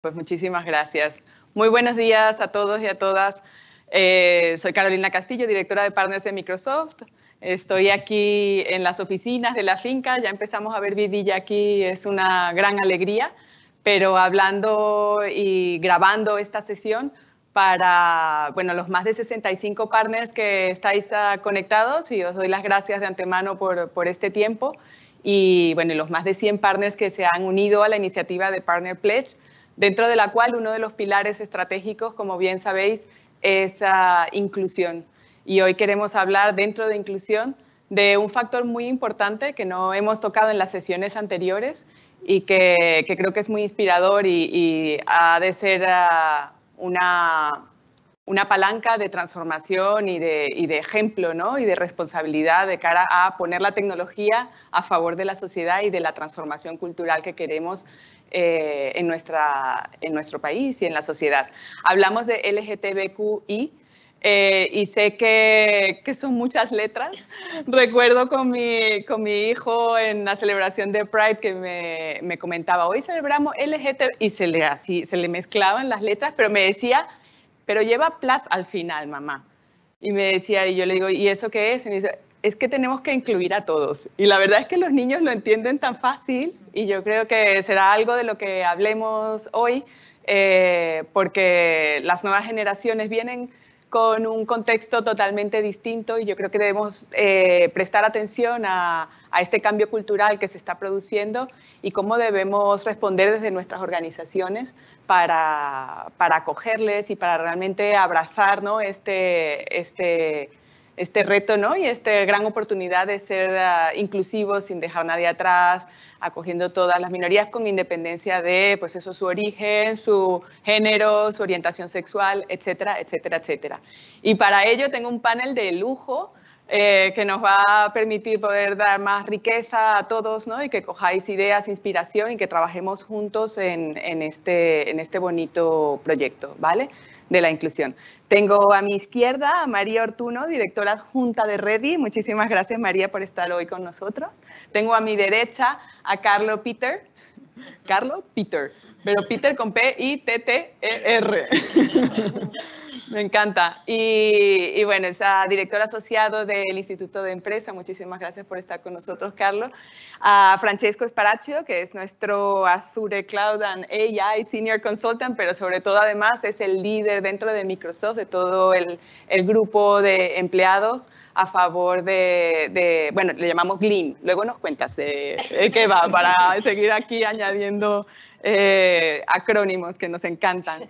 Pues muchísimas gracias. Muy buenos días a todos y a todas. Soy Carolina Castillo, directora de Partners de Microsoft. Estoy aquí en las oficinas de la finca. Ya empezamos a ver vidilla aquí, es una gran alegría. Pero hablando y grabando esta sesión para los más de 65 partners que estáis conectados, y os doy las gracias de antemano por este tiempo. Y los más de 100 partners que se han unido a la iniciativa de Partner Pledge, dentro de la cual uno de los pilares estratégicos, como bien sabéis, es inclusión. Y hoy queremos hablar, dentro de inclusión, de un factor muy importante que no hemos tocado en las sesiones anteriores y que creo que es muy inspirador y ha de ser una palanca de transformación y de ejemplo, ¿no? Y de responsabilidad de cara a poner la tecnología a favor de la sociedad y de la transformación cultural que queremos en nuestro país y en la sociedad. Hablamos de LGTBQI y sé que son muchas letras. Recuerdo con mi hijo en la celebración de Pride que me comentaba, hoy celebramos LGTB, y se le mezclaban las letras, pero me decía, pero lleva plus al final, mamá. Y me decía, y yo le digo, ¿y eso qué es? Y me dice, es que tenemos que incluir a todos. Y la verdad es que los niños lo entienden tan fácil y yo creo que será algo de lo que hablemos hoy, porque las nuevas generaciones vienen con un contexto totalmente distinto y yo creo que debemos prestar atención a este cambio cultural que se está produciendo y cómo debemos responder desde nuestras organizaciones para acogerles y para realmente abrazar, ¿no? este reto, ¿no? Y esta gran oportunidad de ser inclusivos sin dejar a nadie atrás, acogiendo todas las minorías con independencia de pues eso, su origen, su género, su orientación sexual, etcétera, etcétera, etcétera. Y para ello tengo un panel de lujo que nos va a permitir poder dar más riqueza a todos, ¿no? Y que cojáis ideas, inspiración y que trabajemos juntos en este bonito proyecto, ¿vale? De la inclusión. Tengo a mi izquierda a María Ortuno, directora adjunta de Ready. Muchísimas gracias, María, por estar hoy con nosotros. Tengo a mi derecha a Carlo Peter. Carlo Peter, pero Peter con P-I-T-T-E-R. Me encanta. Y bueno, es director asociado del Instituto de Empresa. Muchísimas gracias por estar con nosotros, Carlos. A Francesco Sparaccio, que es nuestro Azure Cloud and AI Senior Consultant, pero sobre todo, además, es el líder dentro de Microsoft de todo el grupo de empleados a favor bueno, le llamamos GLEAM. Luego nos cuentas qué va para seguir aquí añadiendo acrónimos que nos encantan.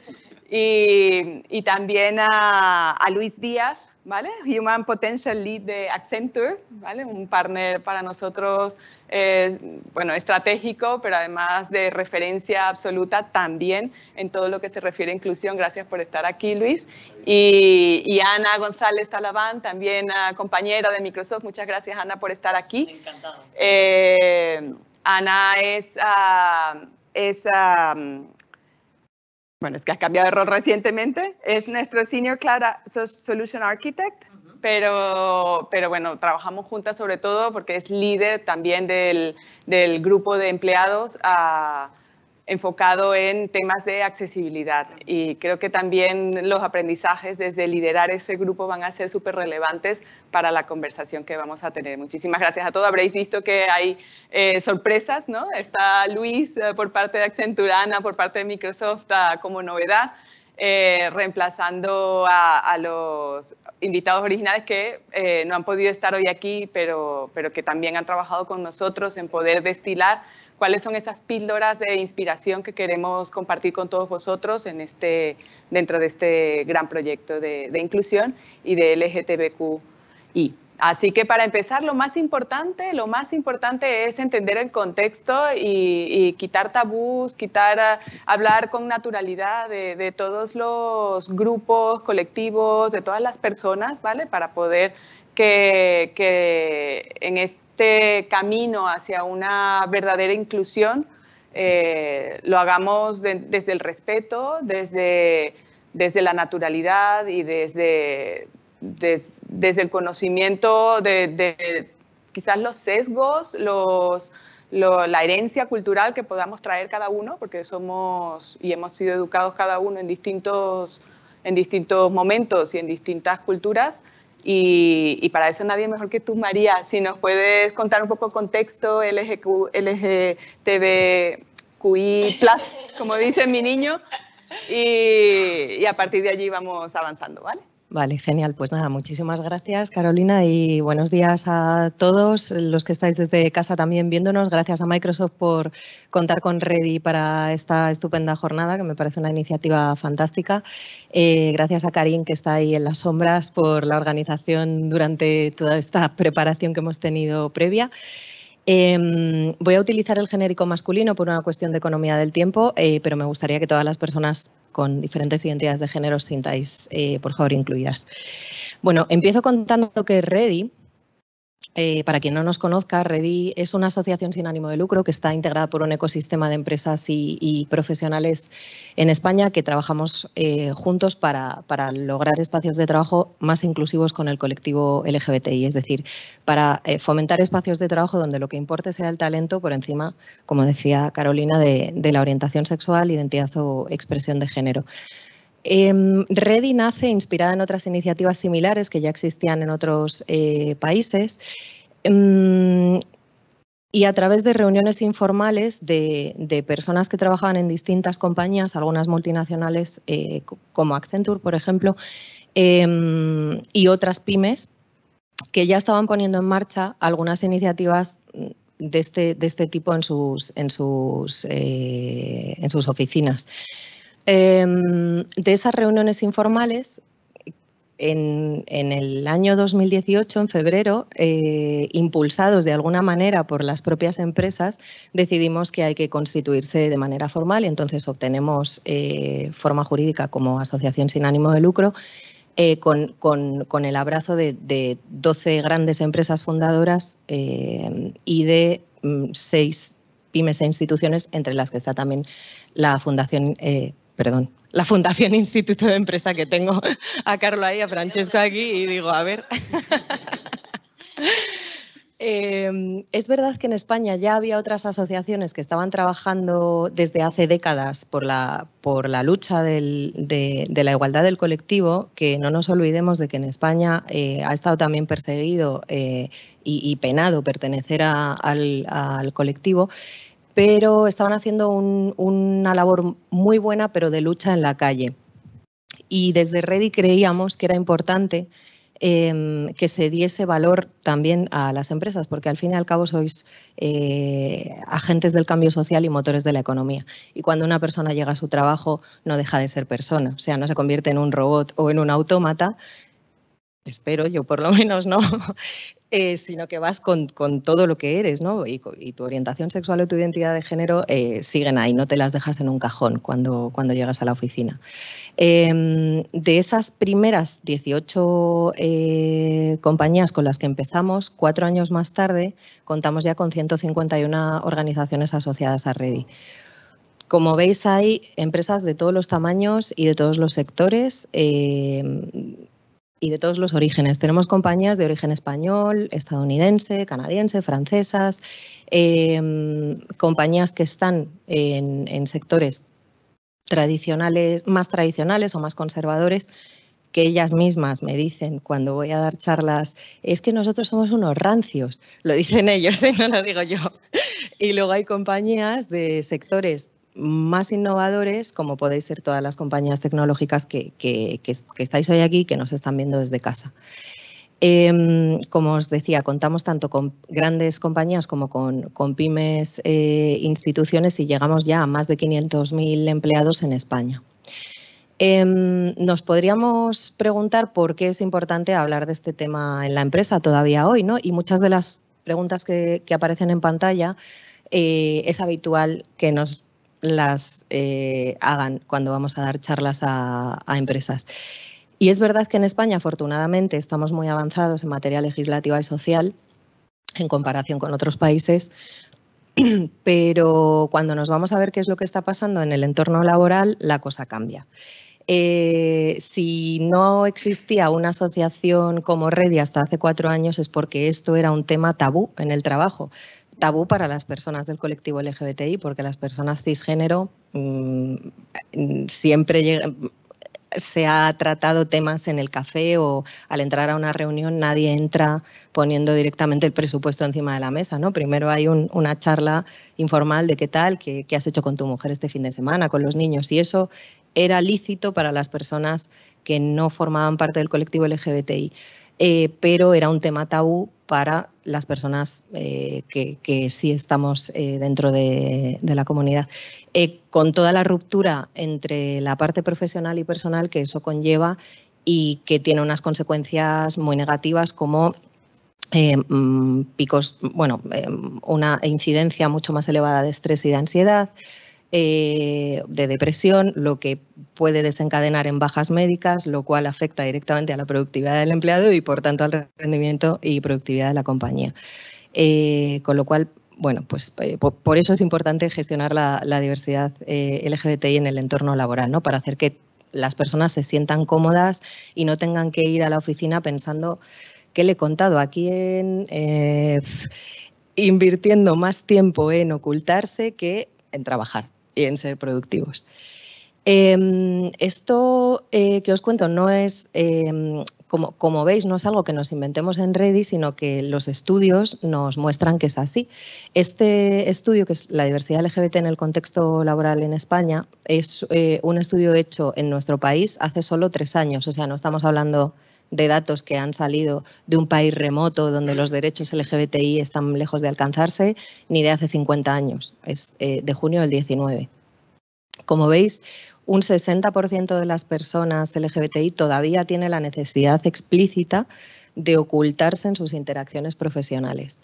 Y también a Luis Díaz, ¿vale? Human Potential Lead de Accenture, ¿vale? Un partner para nosotros, estratégico, pero además de referencia absoluta también en todo lo que se refiere a inclusión. Gracias por estar aquí, Luis. Y Ana González Talaván, también compañera de Microsoft. Muchas gracias, Ana, por estar aquí. Encantado. Ana es que ha cambiado de rol recientemente, es nuestro Senior Cloud Solution Architect, pero bueno, trabajamos juntas sobre todo porque es líder también del grupo de empleados enfocado en temas de accesibilidad. Y creo que también los aprendizajes desde liderar ese grupo van a ser súper relevantes para la conversación que vamos a tener. Muchísimas gracias a todos. Habréis visto que hay sorpresas, ¿no? Está Luis por parte de Accenture, Ana por parte de Microsoft como novedad, reemplazando a los invitados originales que no han podido estar hoy aquí, pero que también han trabajado con nosotros en poder destilar cuáles son esas píldoras de inspiración que queremos compartir con todos vosotros dentro de este gran proyecto de inclusión y de LGTBQI. Así que para empezar, lo más importante es entender el contexto y quitar tabús, hablar con naturalidad de todos los grupos, colectivos, de todas las personas, ¿vale? Para poder que en este camino hacia una verdadera inclusión lo hagamos desde el respeto, desde la naturalidad y desde el conocimiento de quizás los sesgos, la herencia cultural que podamos traer cada uno, porque somos y hemos sido educados cada uno en distintos momentos y en distintas culturas. Y para eso nadie mejor que tú, María. Si nos puedes contar un poco el contexto LGTBQI+, como dice mi niño, y a partir de allí vamos avanzando, ¿vale? Vale, genial. Pues nada, muchísimas gracias, Carolina, y buenos días a todos los que estáis desde casa también viéndonos. Gracias a Microsoft por contar con Ready para esta estupenda jornada, que me parece una iniciativa fantástica. Gracias a Karim, que está ahí en las sombras, por la organización durante toda esta preparación que hemos tenido previa. Voy a utilizar el genérico masculino por una cuestión de economía del tiempo, pero me gustaría que todas las personas con diferentes identidades de género os sintáis, por favor, incluidas. Bueno, empiezo contando que Ready, para quien no nos conozca, Ready es una asociación sin ánimo de lucro que está integrada por un ecosistema de empresas y profesionales en España que trabajamos juntos para lograr espacios de trabajo más inclusivos con el colectivo LGBTI, es decir, para fomentar espacios de trabajo donde lo que importe sea el talento por encima, como decía Carolina, de la orientación sexual, identidad o expresión de género. Ready nace inspirada en otras iniciativas similares que ya existían en otros países y a través de reuniones informales de personas que trabajaban en distintas compañías, algunas multinacionales como Accenture, por ejemplo, y otras pymes que ya estaban poniendo en marcha algunas iniciativas de este tipo en sus oficinas. De esas reuniones informales, en el año 2018, en febrero, impulsados de alguna manera por las propias empresas, decidimos que hay que constituirse de manera formal y entonces obtenemos forma jurídica como asociación sin ánimo de lucro, con el abrazo de 12 grandes empresas fundadoras y de 6 pymes e instituciones, entre las que está también la Fundación Instituto de Empresa, que tengo a Carlo ahí, a Francesco aquí, y digo, a ver. Es verdad que en España ya había otras asociaciones que estaban trabajando desde hace décadas por la lucha de la igualdad del colectivo, que no nos olvidemos de que en España ha estado también perseguido y penado pertenecer al colectivo, pero estaban haciendo una labor muy buena, pero de lucha en la calle. Y desde Ready creíamos que era importante que se diese valor también a las empresas, porque al fin y al cabo sois agentes del cambio social y motores de la economía. Y cuando una persona llega a su trabajo no deja de ser persona, o sea, no se convierte en un robot o en un autómata, espero yo por lo menos, ¿no? Sino que vas con todo lo que eres, ¿no? Y tu orientación sexual o tu identidad de género siguen ahí, no te las dejas en un cajón cuando llegas a la oficina. De esas primeras 18 compañías con las que empezamos, 4 años más tarde, contamos ya con 151 organizaciones asociadas a Ready. Como veis, hay empresas de todos los tamaños y de todos los sectores y de todos los orígenes. Tenemos compañías de origen español, estadounidense, canadiense, francesas, compañías que están en sectores tradicionales, más tradicionales o más conservadores, que ellas mismas me dicen cuando voy a dar charlas, es que nosotros somos unos rancios, lo dicen ellos, no lo digo yo. Y luego hay compañías de sectores más innovadores, como podéis ser todas las compañías tecnológicas que estáis hoy aquí, que nos están viendo desde casa. Como os decía, contamos tanto con grandes compañías como con pymes, instituciones, y llegamos ya a más de 500.000 empleados en España. Nos podríamos preguntar por qué es importante hablar de este tema en la empresa todavía hoy, ¿no? Y muchas de las preguntas que aparecen en pantalla es habitual que nos las hagan cuando vamos a dar charlas a empresas. Y es verdad que en España, afortunadamente, estamos muy avanzados en materia legislativa y social en comparación con otros países, pero cuando nos vamos a ver qué es lo que está pasando en el entorno laboral, la cosa cambia. Si no existía una asociación como Ready hasta hace 4 años es porque esto era un tema tabú en el trabajo. tabú para las personas del colectivo LGBTI, porque las personas cisgénero siempre se ha tratado temas en el café o al entrar a una reunión nadie entra poniendo directamente el presupuesto encima de la mesa, ¿no? Primero hay una charla informal de qué tal, qué has hecho con tu mujer este fin de semana, con los niños, y eso era lícito para las personas que no formaban parte del colectivo LGBTI. Pero era un tema tabú para las personas que sí estamos dentro de la comunidad. Con toda la ruptura entre la parte profesional y personal que eso conlleva y que tiene unas consecuencias muy negativas como picos, bueno, una incidencia mucho más elevada de estrés y de ansiedad, de depresión, lo que puede desencadenar en bajas médicas, lo cual afecta directamente a la productividad del empleado y, por tanto, al rendimiento y productividad de la compañía. Con lo cual, bueno, pues por eso es importante gestionar la diversidad LGBTI en el entorno laboral, ¿no? Para hacer que las personas se sientan cómodas y no tengan que ir a la oficina pensando ¿qué le he contado? Aquí invirtiendo más tiempo en ocultarse que en trabajar y en ser productivos. Esto que os cuento no es, como veis, no es algo que nos inventemos en Redi, sino que los estudios nos muestran que es así. Este estudio, que es la diversidad LGBT en el contexto laboral en España, es un estudio hecho en nuestro país hace solo 3 años, o sea, no estamos hablando de datos que han salido de un país remoto donde los derechos LGBTI están lejos de alcanzarse, ni de hace 50 años, es de junio del 19. Como veis, un 60% de las personas LGBTI todavía tiene la necesidad explícita de ocultarse en sus interacciones profesionales.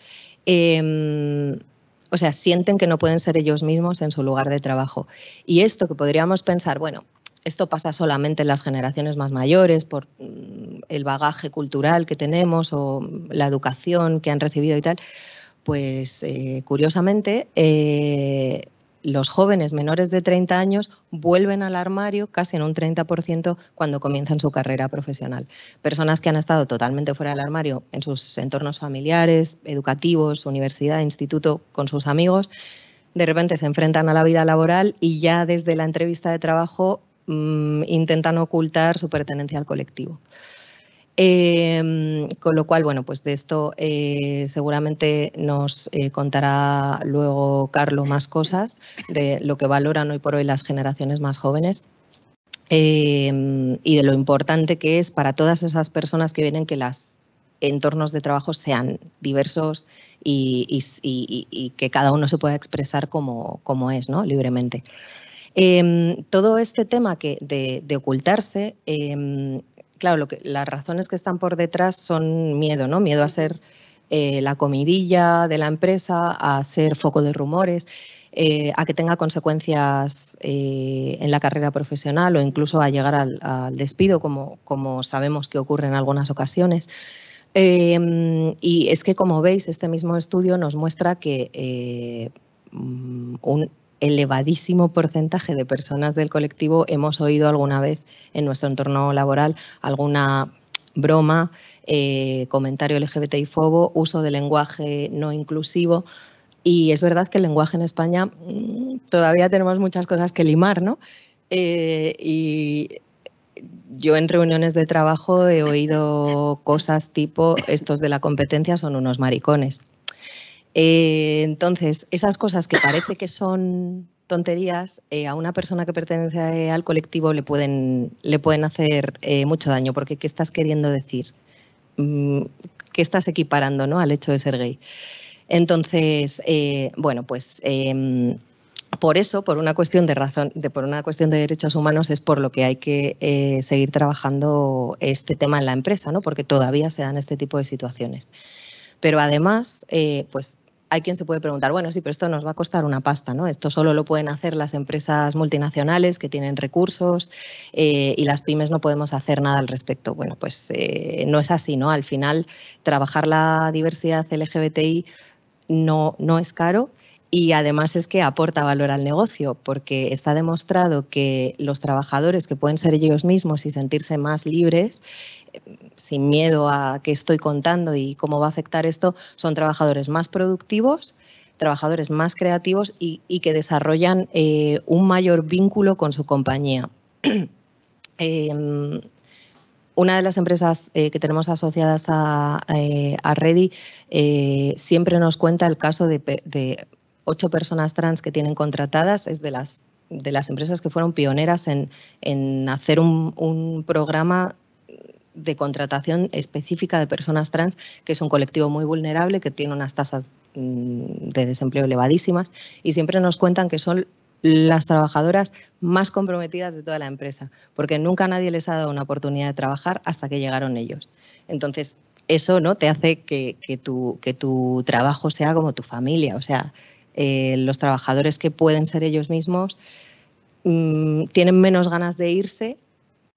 O sea, sienten que no pueden ser ellos mismos en su lugar de trabajo. Y esto que podríamos pensar, bueno, esto pasa solamente en las generaciones más mayores por el bagaje cultural que tenemos o la educación que han recibido y tal, pues curiosamente los jóvenes menores de 30 años vuelven al armario casi en un 30% cuando comienzan su carrera profesional. Personas que han estado totalmente fuera del armario en sus entornos familiares, educativos, universidad, instituto, con sus amigos, de repente se enfrentan a la vida laboral y ya desde la entrevista de trabajo intentan ocultar su pertenencia al colectivo. Con lo cual, bueno, pues de esto seguramente nos contará luego Carlos más cosas de lo que valoran hoy por hoy las generaciones más jóvenes y de lo importante que es para todas esas personas que vienen que los entornos de trabajo sean diversos y que cada uno se pueda expresar como es, ¿no? Libremente. Todo este tema de ocultarse, claro, las razones que están por detrás son miedo, ¿no? Miedo a ser la comidilla de la empresa, a ser foco de rumores, a que tenga consecuencias en la carrera profesional o incluso a llegar al despido, como sabemos que ocurre en algunas ocasiones. Y es que, como veis, este mismo estudio nos muestra que un elevadísimo porcentaje de personas del colectivo hemos oído alguna vez en nuestro entorno laboral alguna broma, comentario LGBTI-fobo, uso de lenguaje no inclusivo. Y es verdad que el lenguaje en España todavía tenemos muchas cosas que limar, ¿no? Y yo en reuniones de trabajo he oído cosas tipo estos de la competencia son unos maricones. Entonces, esas cosas que parece que son tonterías, a una persona que pertenece al colectivo le pueden hacer mucho daño, porque ¿qué estás queriendo decir? ¿Qué estás equiparando, ¿no? al hecho de ser gay? Entonces, bueno, pues por eso, por una cuestión de derechos humanos, es por lo que hay que seguir trabajando este tema en la empresa, ¿no? Porque todavía se dan este tipo de situaciones. Pero además, pues hay quien se puede preguntar, bueno, sí, pero esto nos va a costar una pasta, ¿no? Esto solo lo pueden hacer las empresas multinacionales que tienen recursos y las pymes no podemos hacer nada al respecto. Bueno, pues no es así, ¿no? Al final, trabajar la diversidad LGBTI no es caro y además es que aporta valor al negocio, porque está demostrado que los trabajadores que pueden ser ellos mismos y sentirse más libres, sin miedo a qué estoy contando y cómo va a afectar esto, son trabajadores más productivos, trabajadores más creativos y que desarrollan un mayor vínculo con su compañía. Una de las empresas que tenemos asociadas a Ready siempre nos cuenta el caso de 8 personas trans que tienen contratadas. Es de las empresas que fueron pioneras en hacer un programa de contratación específica de personas trans, que es un colectivo muy vulnerable, que tiene unas tasas de desempleo elevadísimas, y siempre nos cuentan que son las trabajadoras más comprometidas de toda la empresa, porque nunca nadie les ha dado una oportunidad de trabajar hasta que llegaron ellos. Entonces, eso, ¿no?, te hace que tu trabajo sea como tu familia. O sea, los trabajadores que pueden ser ellos mismos tienen menos ganas de irse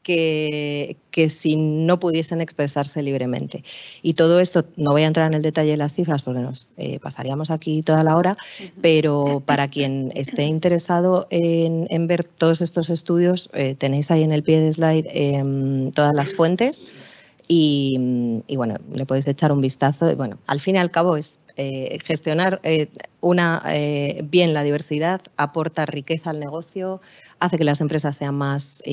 que si no pudiesen expresarse libremente. Y todo esto, no voy a entrar en el detalle de las cifras porque nos pasaríamos aquí toda la hora, pero para quien esté interesado en ver todos estos estudios, tenéis ahí en el pie de slide todas las fuentes y bueno, le podéis echar un vistazo. Bueno, al fin y al cabo es gestionar bien la diversidad, aporta riqueza al negocio, hace que las empresas sean más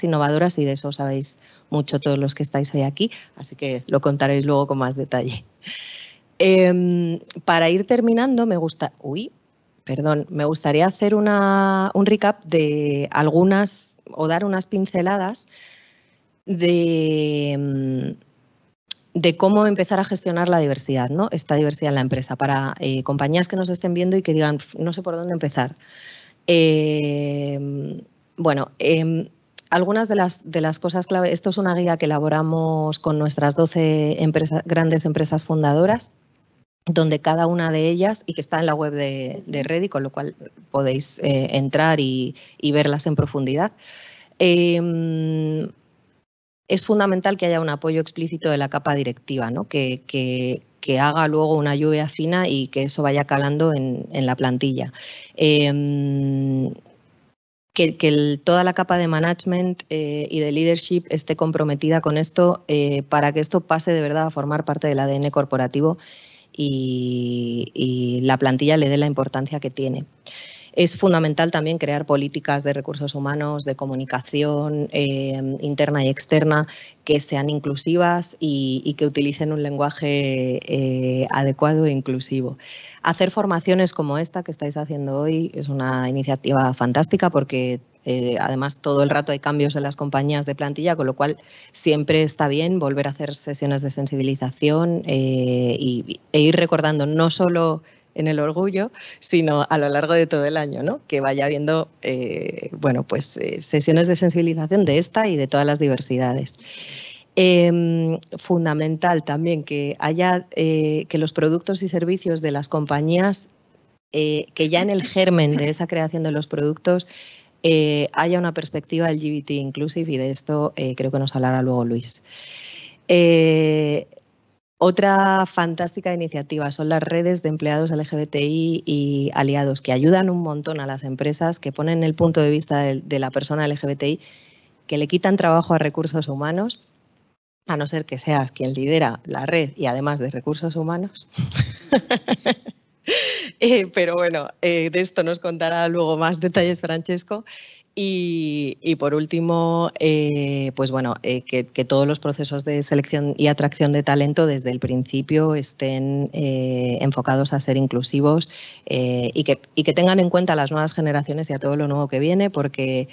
innovadoras, y de eso sabéis mucho todos los que estáis hoy aquí, así que lo contaréis luego con más detalle. Para ir terminando, me gustaría hacer un recap de algunas, o dar unas pinceladas de cómo empezar a gestionar la diversidad, ¿no? Esta diversidad en la empresa, para compañías que nos estén viendo y que digan, no sé por dónde empezar. Bueno, algunas de las cosas clave. Esto es una guía que elaboramos con nuestras 12 grandes empresas fundadoras, donde cada una de ellas, y que está en la web de Ready, con lo cual podéis entrar y verlas en profundidad. Es fundamental que haya un apoyo explícito de la capa directiva, ¿no? Que haga luego una lluvia fina y que eso vaya calando en la plantilla. Toda la capa de management y de leadership esté comprometida con esto, para que esto pase de verdad a formar parte del ADN corporativo y la plantilla le dé la importancia que tiene. Es fundamental también crear políticas de recursos humanos, de comunicación interna y externa, que sean inclusivas y que utilicen un lenguaje adecuado e inclusivo. Hacer formaciones como esta que estáis haciendo hoy es una iniciativa fantástica, porque además todo el rato hay cambios en las compañías de plantilla, con lo cual siempre está bien volver a hacer sesiones de sensibilización e ir recordando, no solo en el orgullo, sino a lo largo de todo el año, ¿no? Que vaya habiendo sesiones de sensibilización de esta y de todas las diversidades. Fundamental también que haya que los productos y servicios de las compañías, que ya en el germen de esa creación de los productos haya una perspectiva LGBT inclusive, y de esto creo que nos hablará luego Luis. Otra fantástica iniciativa son las redes de empleados LGBTI y aliados, que ayudan un montón a las empresas, que ponen el punto de vista de la persona LGBTI, que le quitan trabajo a recursos humanos, a no ser que seas quien lidera la red y además de recursos humanos. Pero bueno, de esto nos contará luego más detalles Francesco. Y por último, que todos los procesos de selección y atracción de talento desde el principio estén enfocados a ser inclusivos, y que tengan en cuenta a las nuevas generaciones y a todo lo nuevo que viene, porque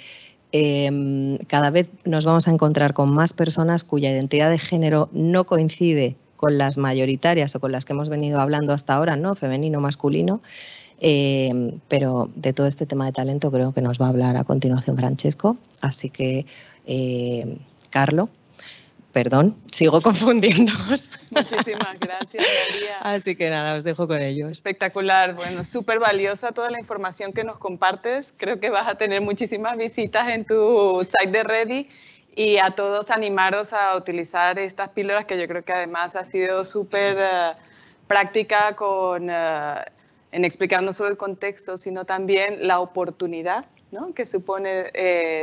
cada vez nos vamos a encontrar con más personas cuya identidad de género no coincide con las mayoritarias o con las que hemos venido hablando hasta ahora, ¿no? Femenino, masculino. Pero de todo este tema de talento creo que nos va a hablar a continuación Francesco. Así que, Carlo, perdón, sigo confundiéndoos. Muchísimas gracias, María. Así que nada, os dejo con ellos. Espectacular, bueno, súper valiosa toda la información que nos compartes. Creo que vas a tener muchísimas visitas en tu site de Ready, y a todos animaros a utilizar estas píldoras, que yo creo que además ha sido súper práctica en explicar no solo el contexto, sino también la oportunidad, ¿no?, que supone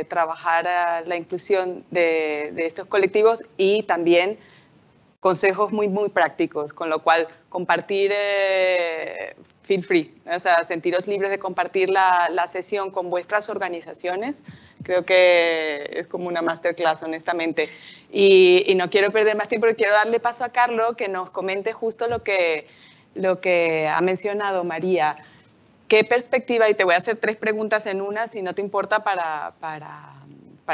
trabajar la inclusión de estos colectivos, y también consejos muy, muy prácticos, con lo cual compartir, feel free, o sea, sentiros libres de compartir la sesión con vuestras organizaciones. Creo que es como una masterclass, honestamente. Y no quiero perder más tiempo, porque quiero darle paso a Carlos, que nos comente justo lo que ha mencionado María. ¿Qué perspectiva? Y te voy a hacer 3 preguntas en una, si no te importa, para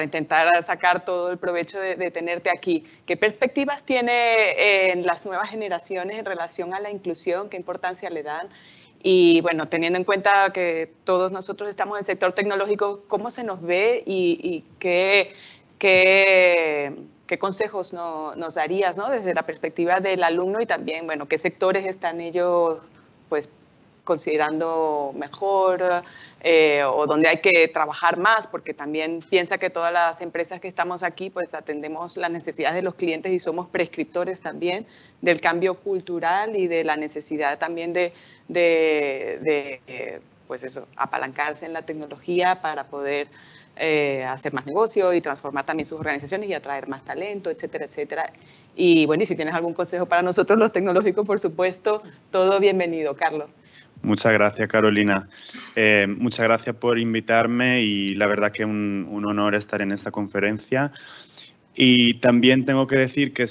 intentar sacar todo el provecho de tenerte aquí. ¿Qué perspectivas tiene en las nuevas generaciones en relación a la inclusión? ¿Qué importancia le dan? Y bueno, teniendo en cuenta que todos nosotros estamos en el sector tecnológico, ¿cómo se nos ve y qué consejos nos darías, ¿no? Desde la perspectiva del alumno, y también, bueno, qué sectores están ellos pues considerando mejor o donde hay que trabajar más, porque también piensa que todas las empresas que estamos aquí pues atendemos las necesidades de los clientes y somos prescriptores también del cambio cultural y de la necesidad también de pues eso, apalancarse en la tecnología para poder hacer más negocio y transformar también sus organizaciones y atraer más talento, etcétera, etcétera. Y bueno, y si tienes algún consejo para nosotros los tecnológicos, por supuesto, todo bienvenido, Carlos. Muchas gracias, Carolina. Muchas gracias por invitarme y la verdad que es un honor estar en esta conferencia. Y también tengo que decir que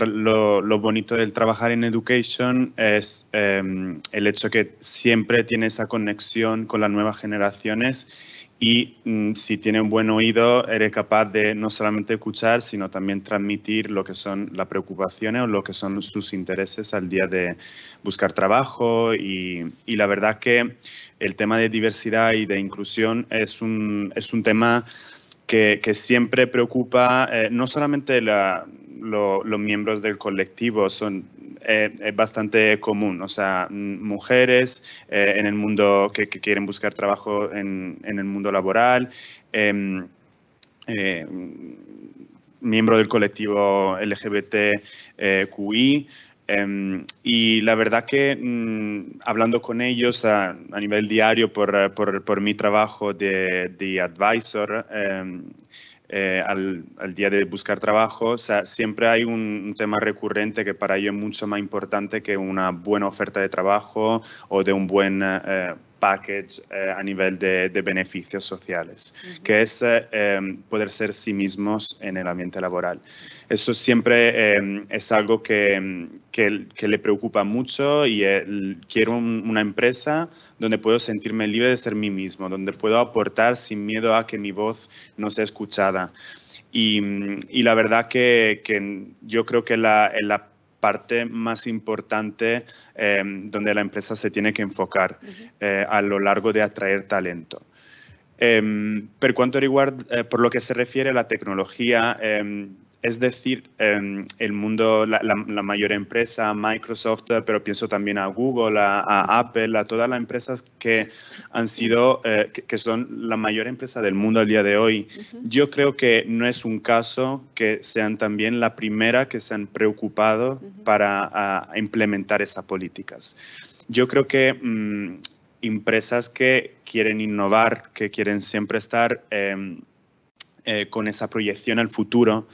lo bonito del trabajar en Education es el hecho que siempre tiene esa conexión con las nuevas generaciones y si tienes un buen oído eres capaz de no solamente escuchar, sino también transmitir lo que son las preocupaciones o lo que son sus intereses al día de buscar trabajo y la verdad que el tema de diversidad y de inclusión es un tema que siempre preocupa no solamente los miembros del colectivo, es bastante común, o sea, mujeres en el mundo que quieren buscar trabajo en el mundo laboral, miembro del colectivo LGBTQI. Y la verdad que hablando con ellos a nivel diario por mi trabajo de advisor al día de buscar trabajo, o sea, siempre hay un tema recurrente que para ellos es mucho más importante que una buena oferta de trabajo o de un buen package a nivel de beneficios sociales, que es poder ser sí mismos en el ambiente laboral. Eso siempre es algo que le preocupa mucho y quiero una empresa donde puedo sentirme libre de ser mí mismo, donde puedo aportar sin miedo a que mi voz no sea escuchada. Y la verdad que yo creo que la parte más importante donde la empresa se tiene que enfocar a lo largo de atraer talento. Per quanto riguarda, por lo que se refiere a la tecnología, es decir, el mundo, la mayor empresa, Microsoft, pero pienso también a Google, a Apple, a todas las empresas que han sido, que son la mayor empresa del mundo al día de hoy. Yo creo que no es un caso que sean también la primera que se han preocupado para implementar esas políticas. Yo creo que empresas que quieren innovar, que quieren siempre estar con esa proyección al futuro,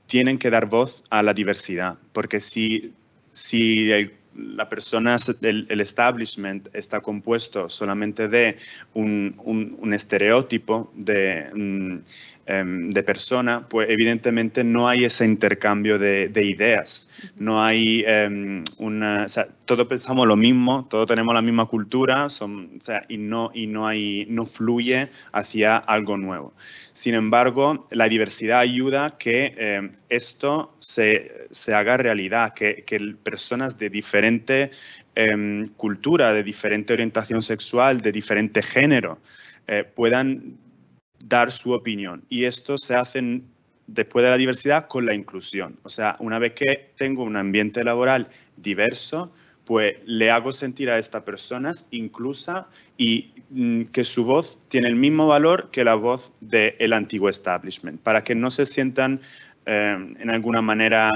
tienen que dar voz a la diversidad, porque si la persona, el establishment está compuesto solamente de un estereotipo de persona, pues evidentemente no hay ese intercambio de ideas, no hay o sea, todos pensamos lo mismo, todos tenemos la misma cultura, y no fluye hacia algo nuevo. Sin embargo, la diversidad ayuda a que esto se haga realidad, que personas de diferente cultura, de diferente orientación sexual, de diferente género, puedan dar su opinión. Y esto se hace después de la diversidad con la inclusión. O sea, una vez que tengo un ambiente laboral diverso, pues le hago sentir a estas personas inclusa y que su voz tiene el mismo valor que la voz del antiguo establishment, para que no se sientan en alguna manera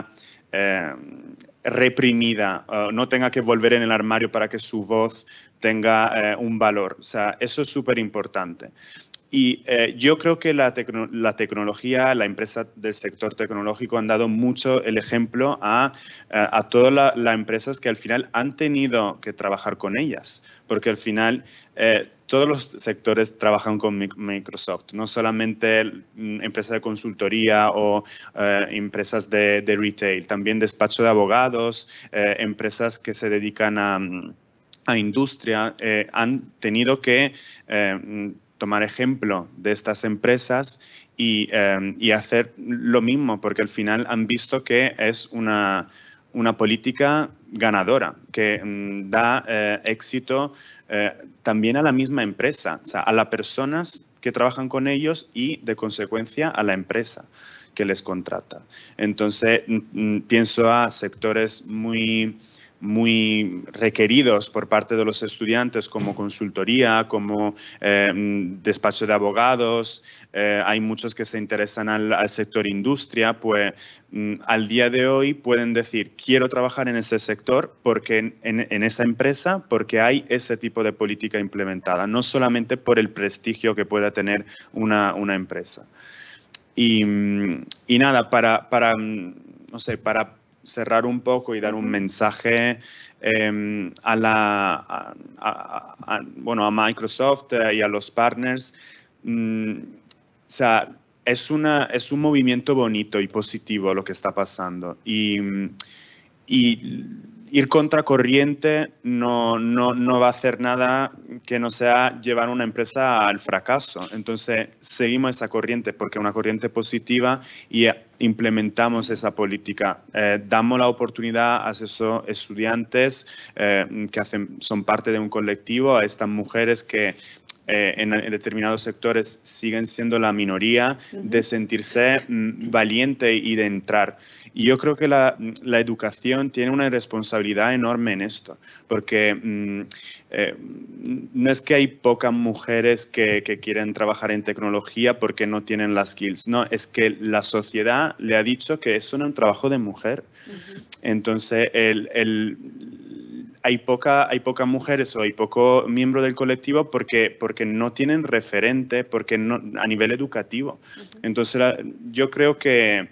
reprimida, no tenga que volver en el armario para que su voz tenga un valor. O sea, eso es súper importante. Y yo creo que la tecnología, la empresa del sector tecnológico han dado mucho el ejemplo a todas las empresas que al final han tenido que trabajar con ellas, porque al final todos los sectores trabajan con Microsoft, no solamente empresas de consultoría o empresas de retail, también despacho de abogados, empresas que se dedican a industria, han tenido que tomar ejemplo de estas empresas y hacer lo mismo, porque al final han visto que es una política ganadora, que da éxito también a la misma empresa, o sea, a las personas que trabajan con ellos y, de consecuencia, a la empresa que les contrata. Entonces, pienso a sectores muy requeridos por parte de los estudiantes, como consultoría, como despacho de abogados. Hay muchos que se interesan al sector industria, pues al día de hoy pueden decir, quiero trabajar en este sector porque en esa empresa, porque hay ese tipo de política implementada, no solamente por el prestigio que pueda tener una empresa. Y nada, para no sé, para cerrar un poco y dar un mensaje a Microsoft y a los partners. O sea, es un movimiento bonito y positivo lo que está pasando. Y ir contracorriente no va a hacer nada que no sea llevar una empresa al fracaso. Entonces, seguimos esa corriente porque es una corriente positiva y implementamos esa política. Damos la oportunidad a esos estudiantes que son parte de un colectivo, a estas mujeres que en determinados sectores siguen siendo la minoría, de sentirse valiente y de entrar. Y yo creo que la educación tiene una responsabilidad enorme en esto, porque no es que hay pocas mujeres que quieren trabajar en tecnología porque no tienen las skills, no, es que la sociedad le ha dicho que eso no es un trabajo de mujer. Entonces, hay pocas mujeres o hay poco miembro del colectivo porque no tienen referente, porque no, a nivel educativo. Entonces, yo creo que,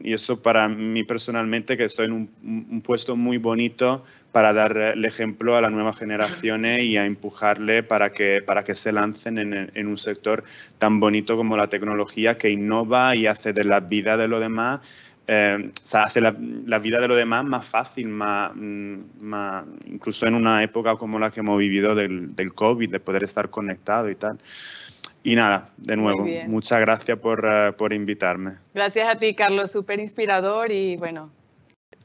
y eso para mí personalmente, que estoy en un puesto muy bonito para dar el ejemplo a las nuevas generaciones y a empujarle para que se lancen en un sector tan bonito como la tecnología, que innova y hace de la vida de los demás, o sea, hace la vida de los demás más fácil, incluso en una época como la que hemos vivido del COVID, de poder estar conectado y tal. Y nada, de nuevo, muchas gracias por invitarme. Gracias a ti, Carlos, súper inspirador y bueno,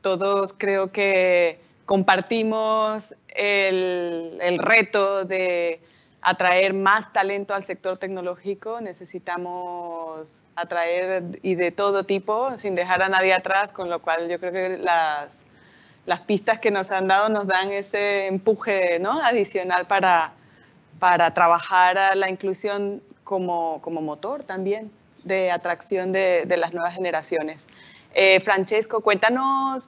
todos creo que compartimos el reto de atraer más talento al sector tecnológico. Necesitamos atraer y de todo tipo, sin dejar a nadie atrás, con lo cual yo creo que las pistas que nos han dado nos dan ese empuje, ¿no?, adicional para trabajar a la inclusión como motor también de atracción de las nuevas generaciones. Francesco, cuéntanos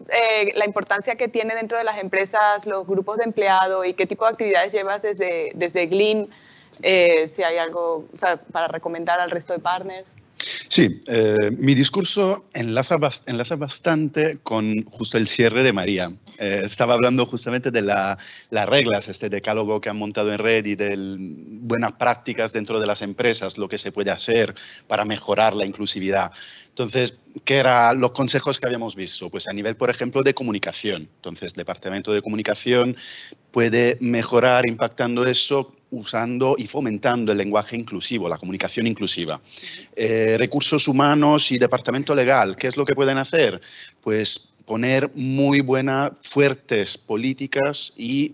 la importancia que tiene dentro de las empresas los grupos de empleado y qué tipo de actividades llevas desde Gleam, si hay algo, o sea, para recomendar al resto de partners. Sí, mi discurso enlaza bastante con justo el cierre de María. Estaba hablando justamente de las reglas, este decálogo que han montado en red y de buenas prácticas dentro de las empresas, lo que se puede hacer para mejorar la inclusividad. Entonces, ¿qué eran los consejos que habíamos visto? Pues a nivel, por ejemplo, de comunicación. Entonces, el Departamento de Comunicación puede mejorar impactando eso usando y fomentando el lenguaje inclusivo, la comunicación inclusiva. Recursos humanos y departamento legal, ¿qué es lo que pueden hacer? Pues poner muy buenas, fuertes políticas y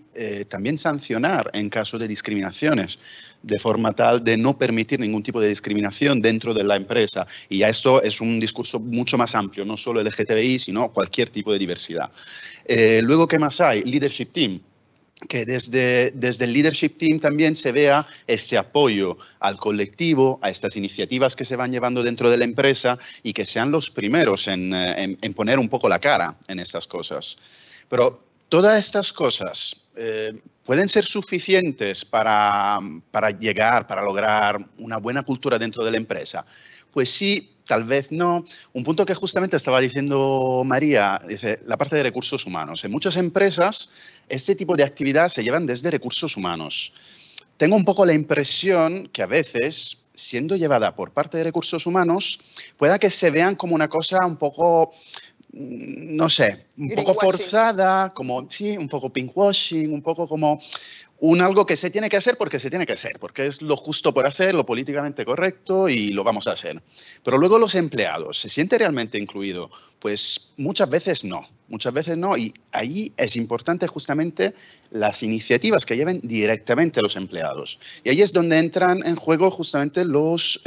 también sancionar en caso de discriminaciones, de forma tal de no permitir ningún tipo de discriminación dentro de la empresa. Y ya esto es un discurso mucho más amplio, no solo LGTBI, sino cualquier tipo de diversidad. Luego, ¿qué más hay? Leadership Team. Que desde el Leadership Team también se vea ese apoyo al colectivo, a estas iniciativas que se van llevando dentro de la empresa y que sean los primeros en poner un poco la cara en estas cosas. Pero todas estas cosas pueden ser suficientes para llegar, para lograr una buena cultura dentro de la empresa. Pues sí, tal vez no. Un punto que justamente estaba diciendo María, dice, la parte de recursos humanos. En muchas empresas, este tipo de actividad se llevan desde recursos humanos. Tengo un poco la impresión que a veces, siendo llevada por parte de recursos humanos, pueda que se vean como una cosa un poco, no sé, un poco forzada, como, sí, un poco pinkwashing, un poco como algo que se tiene que hacer porque se tiene que hacer, porque es lo justo por hacer, lo políticamente correcto y lo vamos a hacer. Pero luego los empleados, ¿se siente realmente incluido? Pues muchas veces no y ahí es importante justamente las iniciativas que lleven directamente a los empleados. Y ahí es donde entran en juego justamente los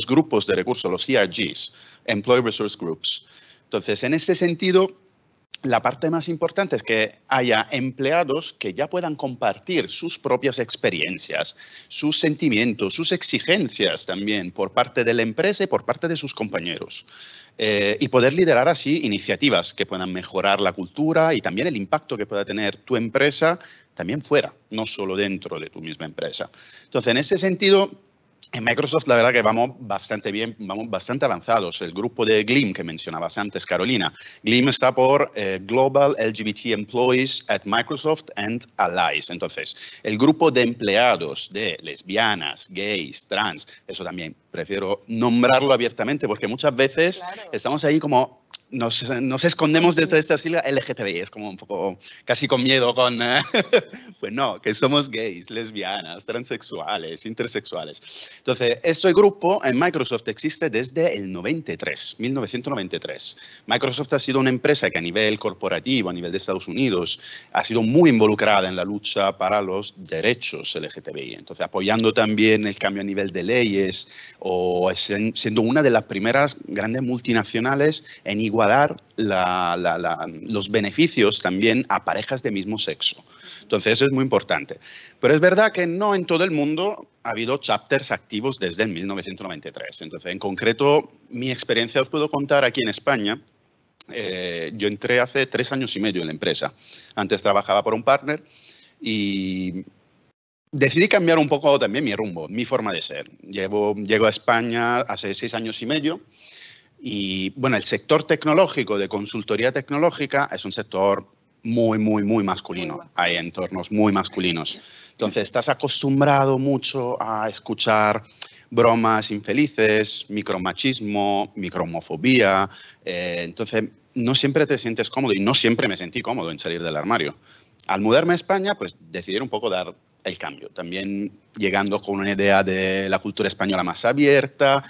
grupos de recursos, los ERGs, Employee Resource Groups. Entonces, en este sentido, la parte más importante es que haya empleados que ya puedan compartir sus propias experiencias, sus sentimientos, sus exigencias también por parte de la empresa y por parte de sus compañeros. Y poder liderar así iniciativas que puedan mejorar la cultura y también el impacto que pueda tener tu empresa también fuera, no solo dentro de tu misma empresa. Entonces, en ese sentido, en Microsoft, la verdad que vamos bastante bien, vamos bastante avanzados. El grupo de GLEAM que mencionabas antes, Carolina. GLEAM está por Global LGBT Employees at Microsoft and Allies. Entonces, el grupo de empleados de lesbianas, gays, trans, eso también prefiero nombrarlo abiertamente porque muchas veces estamos ahí como nos escondemos desde esta sigla LGTBI, es como un poco casi con miedo con, pues no, que somos gays, lesbianas, transexuales, intersexuales. Entonces, este grupo en Microsoft existe desde el 1993. Microsoft ha sido una empresa que a nivel corporativo, a nivel de Estados Unidos, ha sido muy involucrada en la lucha para los derechos LGTBI. Entonces, apoyando también el cambio a nivel de leyes o siendo una de las primeras grandes multinacionales en igualar los beneficios también a parejas de mismo sexo. Entonces, eso es muy importante. Pero es verdad que no en todo el mundo ha habido chapters activos desde el 1993. Entonces, en concreto, mi experiencia os puedo contar aquí en España. Yo entré hace 3 años y medio en la empresa. Antes trabajaba por un partner y decidí cambiar un poco también mi rumbo, mi forma de ser. Llego a España hace 6 años y medio. Y bueno, el sector tecnológico, de consultoría tecnológica, es un sector muy masculino. Hay entornos muy masculinos. Entonces, estás acostumbrado mucho a escuchar bromas infelices, micromachismo, microhomofobia. Entonces, no siempre te sientes cómodo y no siempre me sentí cómodo en salir del armario. Al mudarme a España, pues decidí un poco dar el cambio. También llegando con una idea de la cultura española más abierta.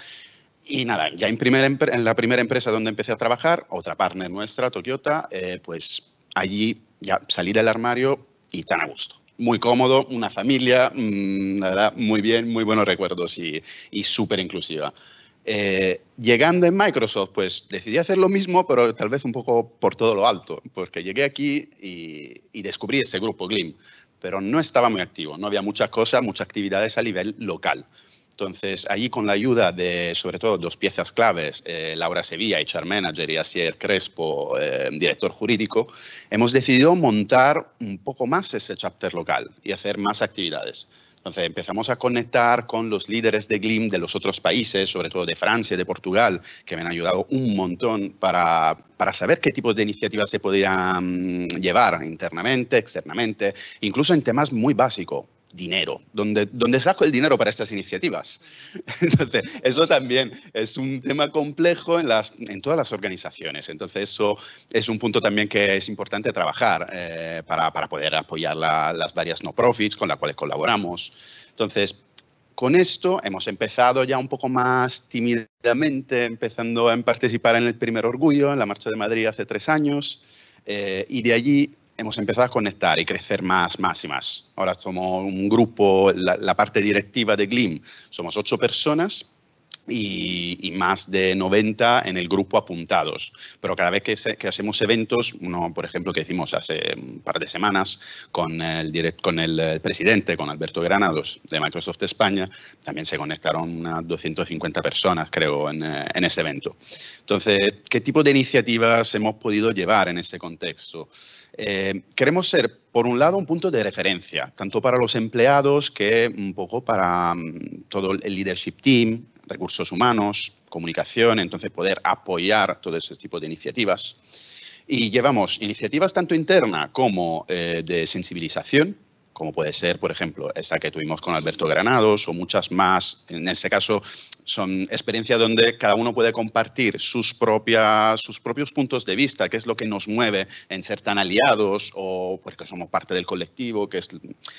Y nada, ya en la primera empresa donde empecé a trabajar, otra partner nuestra, Toyota, pues allí ya salí del armario y tan a gusto. Muy cómodo, una familia, la verdad, muy bien, muy buenos recuerdos y súper inclusiva. Llegando en Microsoft, pues decidí hacer lo mismo, pero tal vez un poco por todo lo alto, porque llegué aquí y descubrí ese grupo, GLEAM, pero no estaba muy activo, no había muchas cosas, muchas actividades a nivel local. Entonces, allí con la ayuda de, sobre todo, 2 piezas claves, Laura Sevilla, HR Manager, y Asier Crespo, director jurídico, hemos decidido montar un poco más ese chapter local y hacer más actividades. Entonces, empezamos a conectar con los líderes de GLEAM de los otros países, sobre todo de Francia y de Portugal, que me han ayudado un montón para saber qué tipos de iniciativas se podían llevar internamente, externamente, incluso en temas muy básicos. Dinero, ¿dónde saco el dinero para estas iniciativas? Entonces, eso también es un tema complejo en todas las organizaciones. Entonces, eso es un punto también que es importante trabajar para poder apoyar las varias no-profits con las cuales colaboramos. Entonces, con esto hemos empezado ya un poco más tímidamente, empezando a participar en el primer Orgullo, en la Marcha de Madrid hace 3 años, y de allí hemos empezado a conectar y crecer más y más. Ahora somos un grupo, la parte directiva de GLEAM, somos 8 personas y más de 90 en el grupo apuntados. Pero cada vez que hacemos eventos, uno, por ejemplo, que hicimos hace un par de semanas con el presidente, con Alberto Granados de Microsoft España, también se conectaron unas 250 personas, creo, en ese evento. Entonces, ¿qué tipo de iniciativas hemos podido llevar en ese contexto? Queremos ser, por un lado, un punto de referencia, tanto para los empleados que un poco para todo el leadership team, recursos humanos, comunicación, entonces poder apoyar todo ese tipo de iniciativas. Y llevamos iniciativas tanto internas como de sensibilización, como puede ser, por ejemplo, esa que tuvimos con Alberto Granados o muchas más. En ese caso, son experiencias donde cada uno puede compartir sus propios puntos de vista, qué es lo que nos mueve en ser tan aliados o porque somos parte del colectivo,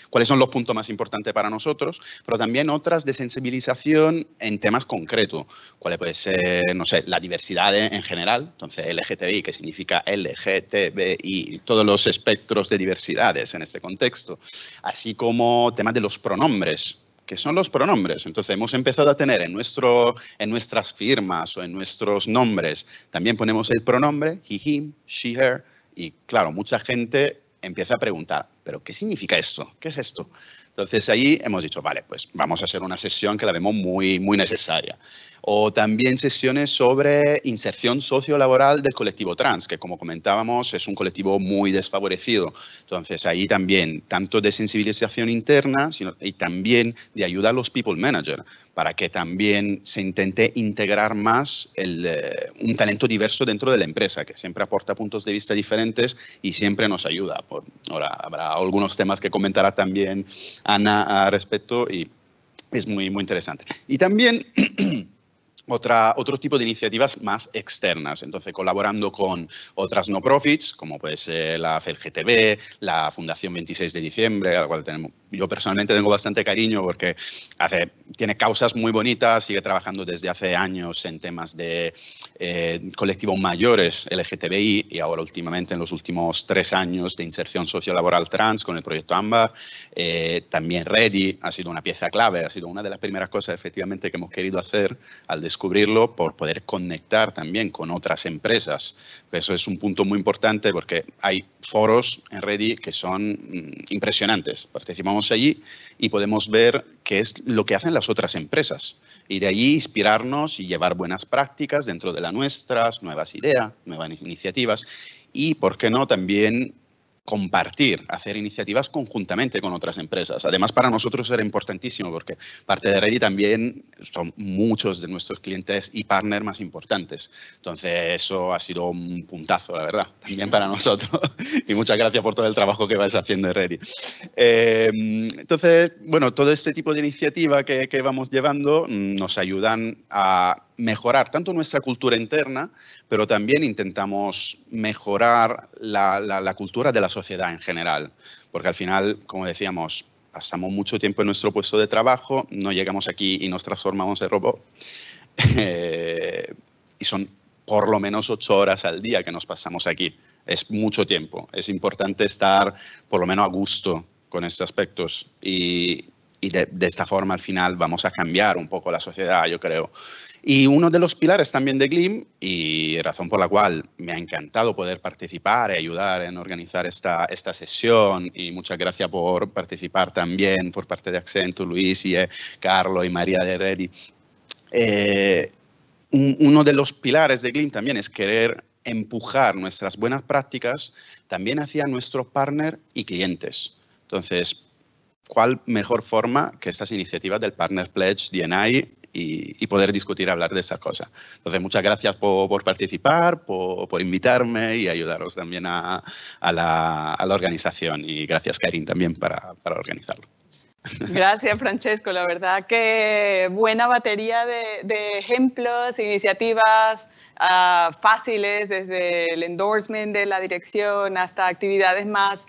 cuáles son los puntos más importantes para nosotros, pero también otras de sensibilización en temas concretos, cuál puede ser, no sé, la diversidad en general, entonces LGTBI, que significa LGTBI, todos los espectros de diversidades en este contexto, así como temas de los pronombres. ¿Qué son los pronombres? Entonces, hemos empezado a tener en nuestras firmas o en nuestros nombres, también ponemos el pronombre, he, him, she, her, y claro, mucha gente empieza a preguntar, ¿pero qué significa esto? ¿Qué es esto? Entonces, ahí hemos dicho, vale, pues vamos a hacer una sesión que la vemos muy, muy necesaria. O también sesiones sobre inserción sociolaboral del colectivo trans, que como comentábamos es un colectivo muy desfavorecido. Entonces ahí también, tanto de sensibilización interna y también de ayuda a los people managers, para que también se intente integrar más un talento diverso dentro de la empresa, que siempre aporta puntos de vista diferentes y siempre nos ayuda. Ahora habrá algunos temas que comentará también Ana al respecto y es muy, muy interesante. Y también otro tipo de iniciativas más externas, entonces colaborando con otras no profits, como puede ser la FELGTB, la Fundación 26 de Diciembre, a la cual yo personalmente tengo bastante cariño porque tiene causas muy bonitas, sigue trabajando desde hace años en temas de colectivos mayores LGTBI y ahora últimamente en los últimos 3 años de inserción sociolaboral trans con el proyecto AMBAR. También Ready ha sido una pieza clave, ha sido una de las primeras cosas efectivamente que hemos querido hacer al descubrirlo, por poder conectar también con otras empresas. Eso es un punto muy importante porque hay foros en Ready que son impresionantes. Participamos allí y podemos ver qué es lo que hacen las otras empresas y de allí inspirarnos y llevar buenas prácticas dentro de las nuestras, nuevas ideas, nuevas iniciativas y, ¿por qué no?, también compartir, hacer iniciativas conjuntamente con otras empresas. Además, para nosotros era importantísimo porque parte de Ready también son muchos de nuestros clientes y partners más importantes. Entonces, eso ha sido un puntazo, la verdad, también para nosotros. Y muchas gracias por todo el trabajo que vais haciendo en Ready. Entonces, bueno, todo este tipo de iniciativa que vamos llevando nos ayudan a mejorar tanto nuestra cultura interna, pero también intentamos mejorar la cultura de la sociedad en general, porque al final, como decíamos, pasamos mucho tiempo en nuestro puesto de trabajo, no llegamos aquí y nos transformamos en robot, y son por lo menos 8 horas al día que nos pasamos aquí. Es mucho tiempo, es importante estar por lo menos a gusto con estos aspectos y de esta forma al final vamos a cambiar un poco la sociedad, yo creo. Y uno de los pilares también de GLIM, y razón por la cual me ha encantado poder participar y ayudar en organizar esta sesión, y muchas gracias por participar también por parte de Accenture, Luis, y Carlos y María de Ready. Uno de los pilares de GLIM también es querer empujar nuestras buenas prácticas también hacia nuestros partners y clientes. Entonces, ¿cuál mejor forma que estas iniciativas del Partner Pledge D&I y poder discutir, hablar de esas cosas? Entonces, muchas gracias por participar, por invitarme y ayudaros también a la organización. Y gracias, Karin, también para organizarlo. Gracias, Francesco. La verdad que buena batería de ejemplos, iniciativas fáciles, desde el endorsement de la dirección hasta actividades más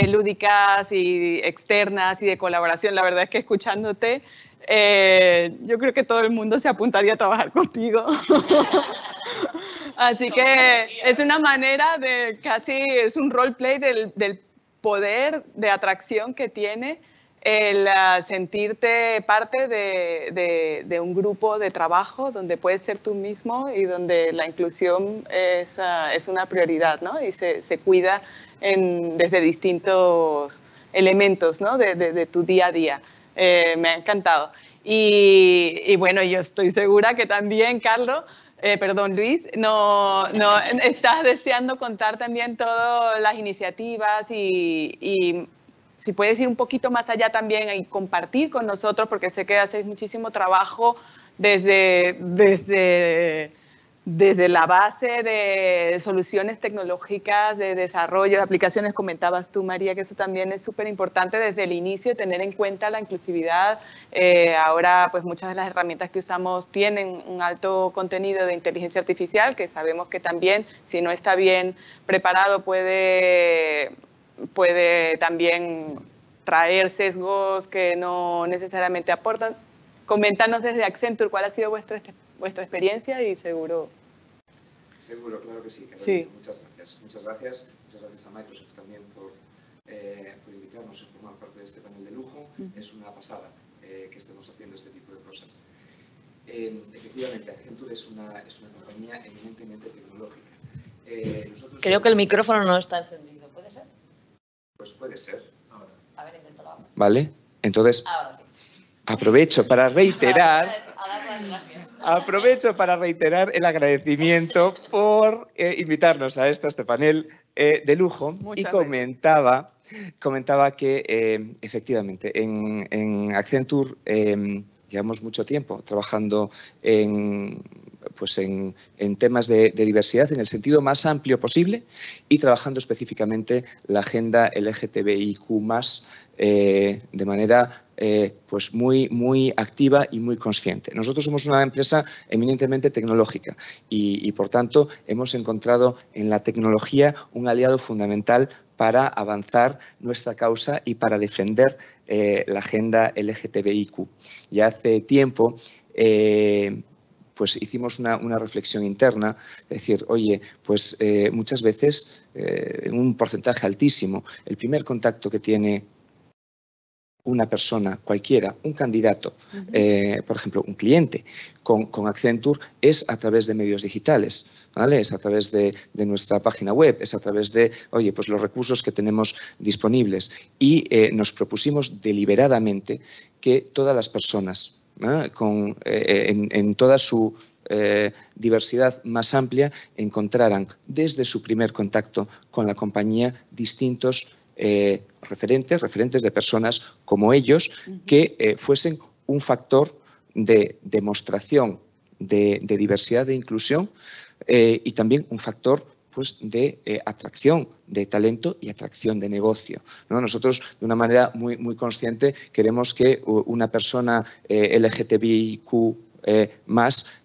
lúdicas y externas y de colaboración. La verdad es que escuchándote, yo creo que todo el mundo se apuntaría a trabajar contigo. Así que es una manera de es un roleplay del poder de atracción que tiene el sentirte parte de un grupo de trabajo donde puedes ser tú mismo y donde la inclusión es una prioridad, ¿no? Y se cuida desde distintos elementos, ¿no? de tu día a día. Me ha encantado. Y bueno, yo estoy segura que también, Luis, no estás deseando contar también todas las iniciativas y si puedes ir un poquito más allá también y compartir con nosotros, porque sé que hacéis muchísimo trabajo desde la base de soluciones tecnológicas, de desarrollo de aplicaciones. Comentabas tú, María, que eso también es súper importante desde el inicio, tener en cuenta la inclusividad. Ahora, pues muchas de las herramientas que usamos tienen un alto contenido de inteligencia artificial, que sabemos que también, si no está bien preparado, puede también traer sesgos que no necesariamente aportan. Coméntanos desde Accenture cuál ha sido vuestra experiencia y seguro. Seguro, claro que sí. Sí. Muchas gracias. Muchas gracias a Microsoft también por invitarnos a formar parte de este panel de lujo. Es una pasada que estemos haciendo este tipo de cosas. Efectivamente, Accenture es una compañía eminentemente tecnológica. Creo que el micrófono no está encendido. ¿Puede ser? Pues puede ser. Ahora. A ver, inténtalo ahora. Vale, entonces ahora sí. Aprovecho para reiterar el agradecimiento por invitarnos a este panel de lujo. Muchas y comentaba que efectivamente en Accenture llevamos mucho tiempo trabajando en temas de diversidad en el sentido más amplio posible y trabajando específicamente la agenda LGTBIQ+, de manera muy activa y muy consciente. Nosotros somos una empresa eminentemente tecnológica y, por tanto, hemos encontrado en la tecnología un aliado fundamental para avanzar nuestra causa y para defender la agenda LGTBIQ. Ya hace tiempo hicimos una reflexión interna, es decir, oye, muchas veces, en un porcentaje altísimo, el primer contacto que tiene una persona cualquiera, un candidato, por ejemplo, un cliente con Accenture es a través de medios digitales, ¿vale? Es a través de nuestra página web, es a través de, oye, pues los recursos que tenemos disponibles y nos propusimos deliberadamente que todas las personas, en toda su diversidad más amplia encontraran desde su primer contacto con la compañía distintos referentes de personas como ellos que fuesen un factor de demostración de diversidad, de inclusión y también un factor de atracción de talento y atracción de negocio, ¿no? Nosotros, de una manera muy consciente, queremos que una persona LGTBIQ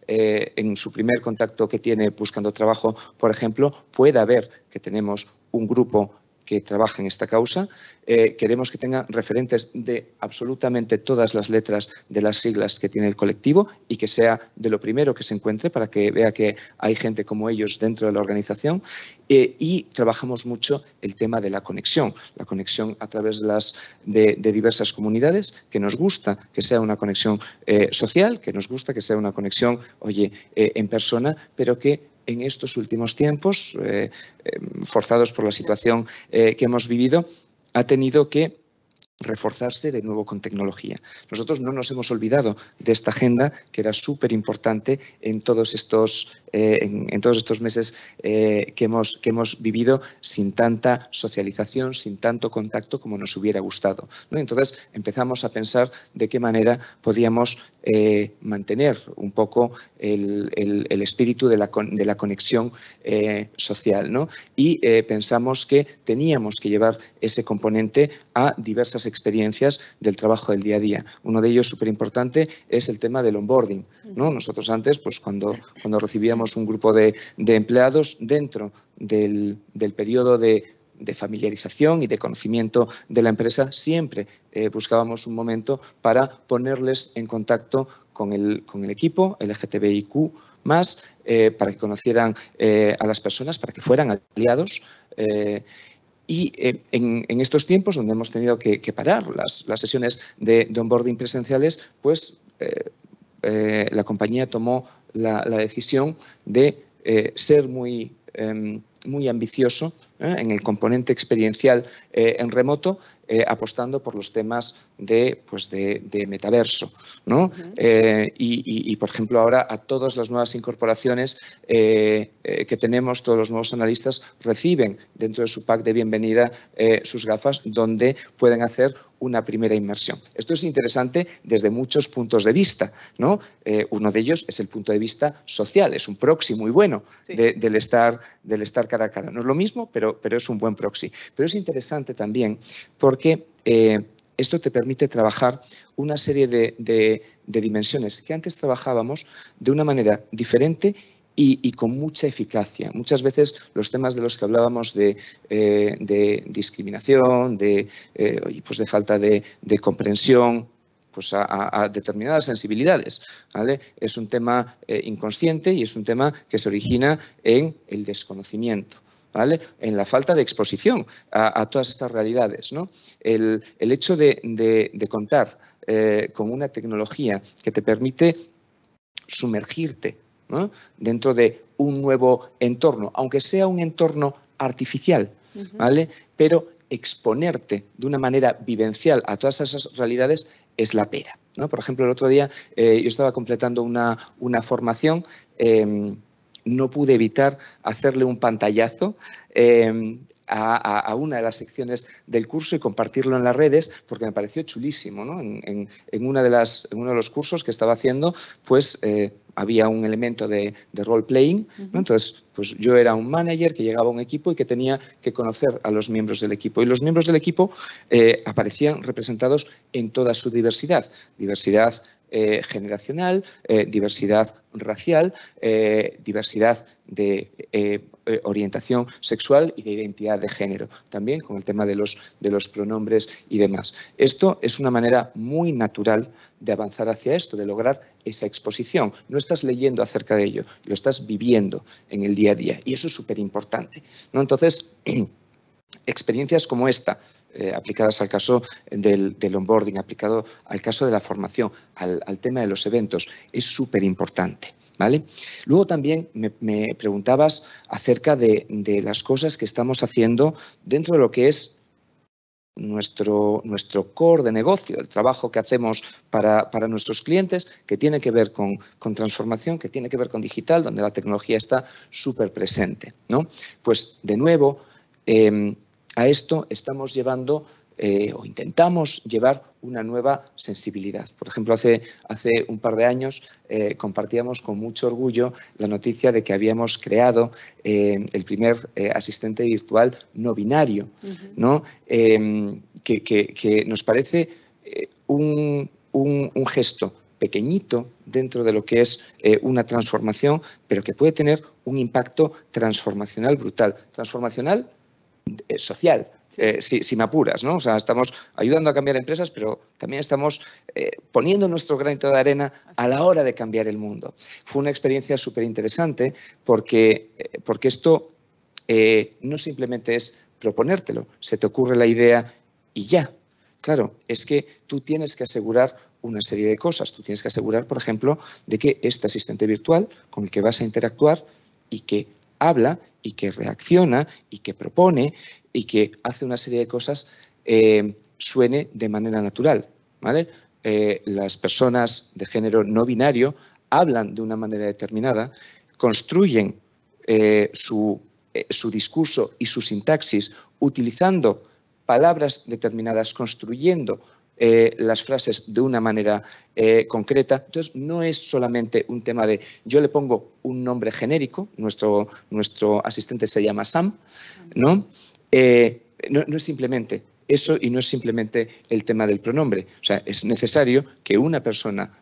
en su primer contacto que tiene buscando trabajo, por ejemplo, pueda ver que tenemos un grupo que trabaja en esta causa. Queremos que tenga referentes de absolutamente todas las letras de las siglas que tiene el colectivo y que sea de lo primero que se encuentre para que vea que hay gente como ellos dentro de la organización. Y trabajamos mucho el tema de la conexión a través de diversas comunidades, que nos gusta que sea una conexión social, que nos gusta que sea una conexión, oye, en persona, pero que en estos últimos tiempos, forzados por la situación que hemos vivido, ha tenido que reforzarse de nuevo con tecnología. Nosotros no nos hemos olvidado de esta agenda que era súper importante en todos estos meses que hemos vivido sin tanta socialización, sin tanto contacto como nos hubiera gustado, ¿no? Entonces empezamos a pensar de qué manera podíamos mantener un poco el espíritu de la conexión social, ¿no? Y pensamos que teníamos que llevar ese componente a diversas experiencias del trabajo del día a día. Uno de ellos súper importante es el tema del onboarding, ¿no? Nosotros antes, cuando recibíamos un grupo de empleados dentro del periodo de familiarización y de conocimiento de la empresa, siempre buscábamos un momento para ponerles en contacto con el equipo LGTBIQ+, para que conocieran a las personas, para que fueran aliados Y en estos tiempos donde hemos tenido que parar las sesiones de onboarding presenciales, pues la compañía tomó la decisión de ser muy ambicioso en el componente experiencial en remoto, apostando por los temas de metaverso, ¿no? Y, por ejemplo, ahora a todas las nuevas incorporaciones que tenemos, todos los nuevos analistas reciben dentro de su pack de bienvenida sus gafas, donde pueden hacer una primera inmersión. Esto es interesante desde muchos puntos de vista, ¿no? Uno de ellos es el punto de vista social, es un proxy muy bueno del estar cara a cara. No es lo mismo, pero es un buen proxy. Pero es interesante también porque esto te permite trabajar una serie de dimensiones que antes trabajábamos de una manera diferente y con mucha eficacia. Muchas veces los temas de los que hablábamos de discriminación, de falta de comprensión, pues a determinadas sensibilidades, ¿vale? Es un tema inconsciente y es un tema que se origina en el desconocimiento, ¿vale? En la falta de exposición a todas estas realidades, ¿no? El hecho de contar con una tecnología que te permite sumergirte, ¿no?, dentro de un nuevo entorno, aunque sea un entorno artificial, ¿vale?, pero exponerte de una manera vivencial a todas esas realidades es la pera, ¿no? Por ejemplo, el otro día yo estaba completando una formación, no pude evitar hacerle un pantallazo a una de las secciones del curso y compartirlo en las redes porque me pareció chulísimo, ¿no? En uno de los cursos que estaba haciendo, pues había un elemento de role-playing, ¿no? Entonces, pues yo era un manager que llegaba a un equipo y que tenía que conocer a los miembros del equipo. Y los miembros del equipo aparecían representados en toda su diversidad. Diversidad generacional, diversidad racial, diversidad de orientación sexual y de identidad de género, también con el tema de los pronombres y demás. Esto es una manera muy natural de avanzar hacia esto, de lograr esa exposición. No estás leyendo acerca de ello, lo estás viviendo en el día a día y eso es súper importante, ¿no? Entonces, experiencias como esta, aplicadas al caso del onboarding, aplicado al caso de la formación, al tema de los eventos, es súper importante, ¿vale? Luego también me preguntabas acerca de las cosas que estamos haciendo dentro de lo que es nuestro core de negocio, el trabajo que hacemos para nuestros clientes, que tiene que ver con transformación, que tiene que ver con digital, donde la tecnología está súper presente, ¿no? Pues, de nuevo, a esto estamos llevando o intentamos llevar una nueva sensibilidad. Por ejemplo, hace un par de años compartíamos con mucho orgullo la noticia de que habíamos creado el primer asistente virtual no binario, ¿no? Que nos parece un gesto pequeñito dentro de lo que es una transformación, pero que puede tener un impacto transformacional brutal. Transformacional social, si me apuras, ¿no? O sea, estamos ayudando a cambiar empresas, pero también estamos poniendo nuestro granito de arena a la hora de cambiar el mundo. Fue una experiencia súper interesante porque esto no simplemente es proponértelo, se te ocurre la idea y ya. Claro, es que tú tienes que asegurar una serie de cosas. Tú tienes que asegurar, por ejemplo, de que este asistente virtual con el que vas a interactuar y que habla y que reacciona y que propone y que hace una serie de cosas suene de manera natural, ¿vale? Las personas de género no binario hablan de una manera determinada, construyen su discurso y su sintaxis utilizando palabras determinadas, construyendo las frases de una manera concreta. Entonces, no es solamente un tema de yo le pongo un nombre genérico, nuestro asistente se llama Sam, ¿no? No es simplemente eso y no es simplemente el tema del pronombre. O sea, es necesario que una persona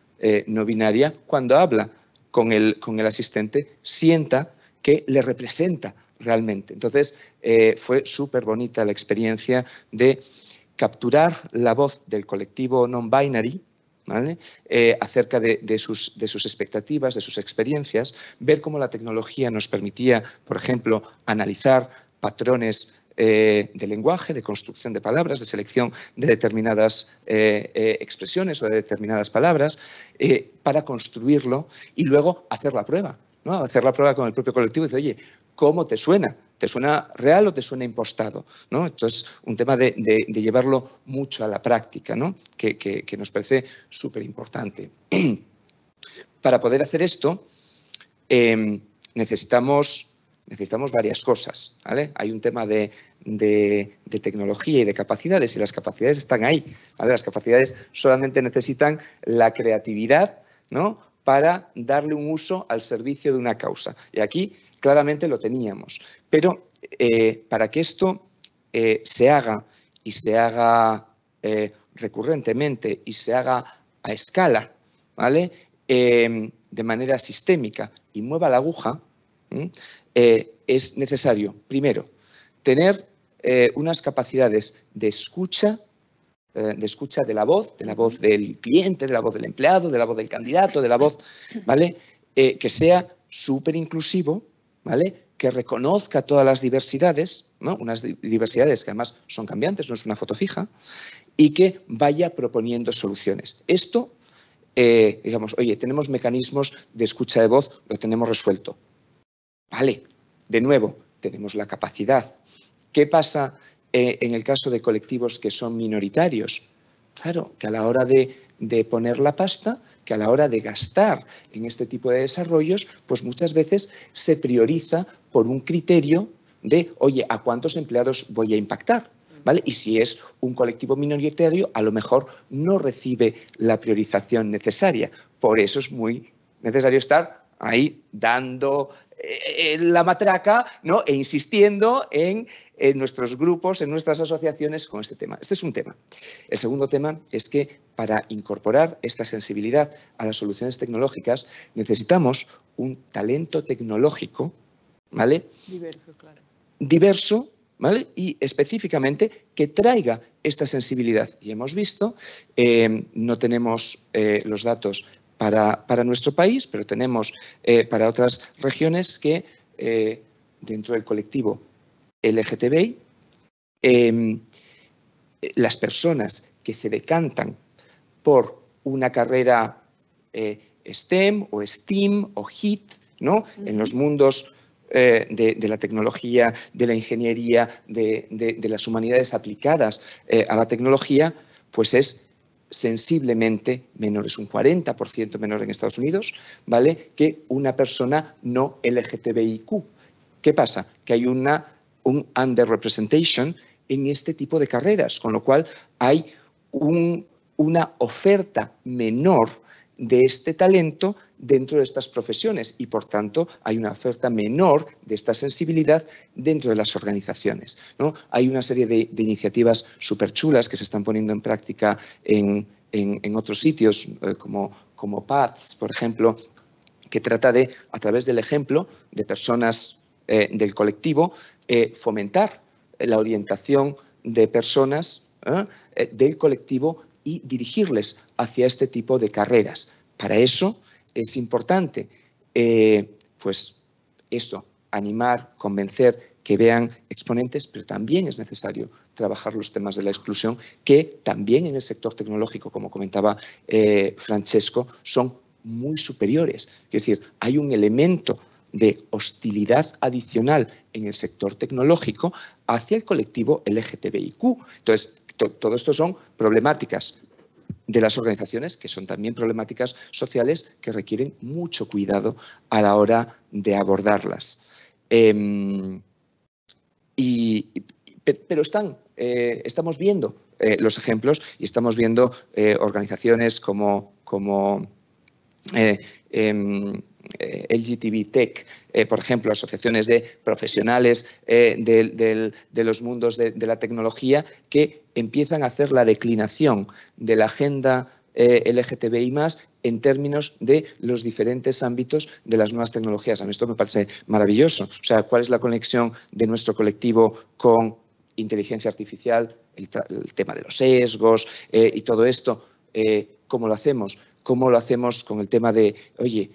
no binaria, cuando habla con el asistente, sienta que le representa realmente. Entonces, fue súper bonita la experiencia de capturar la voz del colectivo non-binary, ¿vale? Acerca de sus expectativas, de sus experiencias, ver cómo la tecnología nos permitía, por ejemplo, analizar patrones de lenguaje, de construcción de palabras, de selección de determinadas expresiones o de determinadas palabras, para construirlo y luego hacer la prueba, ¿no? Hacer la prueba con el propio colectivo y decir, oye, ¿cómo te suena? ¿Te suena real o te suena impostado? ¿No? Entonces, un tema de llevarlo mucho a la práctica, ¿no? que nos parece súper importante. Para poder hacer esto, necesitamos varias cosas, ¿vale? Hay un tema de tecnología y de capacidades, y las capacidades están ahí, ¿vale? Las capacidades solamente necesitan la creatividad, ¿no? Para darle un uso al servicio de una causa. Y aquí claramente lo teníamos. Pero para que esto se haga y se haga recurrentemente y se haga a escala, ¿vale? De manera sistémica y mueva la aguja, es necesario, primero, tener unas capacidades de escucha de la voz del cliente, de la voz del empleado, de la voz del candidato, de la voz, ¿vale? Que sea súper inclusivo, ¿vale? Que reconozca todas las diversidades, ¿no? Unas diversidades que además son cambiantes, no es una foto fija, y que vaya proponiendo soluciones. Esto, digamos, oye, tenemos mecanismos de escucha de voz, lo tenemos resuelto. Vale, de nuevo, tenemos la capacidad. ¿Qué pasa en el caso de colectivos que son minoritarios? Claro, que a la hora de poner la pasta, que a la hora de gastar en este tipo de desarrollos, pues muchas veces se prioriza por un criterio de, oye, ¿a cuántos empleados voy a impactar? ¿Vale? Y si es un colectivo minoritario, a lo mejor no recibe la priorización necesaria. Por eso es muy necesario estar ahí dando la matraca, ¿no? E insistiendo en nuestros grupos, en nuestras asociaciones con este tema. Este es un tema. El segundo tema es que para incorporar esta sensibilidad a las soluciones tecnológicas necesitamos un talento tecnológico, ¿vale? Diverso, claro. Diverso, ¿vale? Y específicamente que traiga esta sensibilidad. Y hemos visto, no tenemos los datos para nuestro país, pero tenemos para otras regiones que dentro del colectivo LGTBI, las personas que se decantan por una carrera STEM o STEAM o HIT, ¿no? En los mundos de la tecnología, de la ingeniería, de las humanidades aplicadas a la tecnología, pues es sensiblemente menor, es un 40% menor en Estados Unidos, ¿vale? Que una persona no LGTBIQ. ¿Qué pasa? Que hay un underrepresentation en este tipo de carreras, con lo cual hay una oferta menor de este talento dentro de estas profesiones y, por tanto, hay una oferta menor de esta sensibilidad dentro de las organizaciones, ¿no? Hay una serie de iniciativas súper chulas que se están poniendo en práctica en otros sitios, como PATS, por ejemplo, que trata de, a través del ejemplo de personas del colectivo, fomentar la orientación de personas del colectivo y dirigirles hacia este tipo de carreras. Para eso es importante, pues eso, animar, convencer, que vean exponentes, pero también es necesario trabajar los temas de la exclusión, que también en el sector tecnológico, como comentaba Francesco, son muy superiores. Es decir, hay un elemento de hostilidad adicional en el sector tecnológico hacia el colectivo LGTBIQ. Entonces, todo esto son problemáticas de las organizaciones, que son también problemáticas sociales que requieren mucho cuidado a la hora de abordarlas. Pero estamos viendo los ejemplos y estamos viendo organizaciones como LGTB Tech, por ejemplo, asociaciones de profesionales de los mundos de la tecnología que empiezan a hacer la declinación de la agenda LGTBI+, en términos de los diferentes ámbitos de las nuevas tecnologías. A mí esto me parece maravilloso. O sea, ¿cuál es la conexión de nuestro colectivo con inteligencia artificial, el tema de los sesgos y todo esto? ¿Cómo lo hacemos? ¿Cómo lo hacemos con el tema de, oye,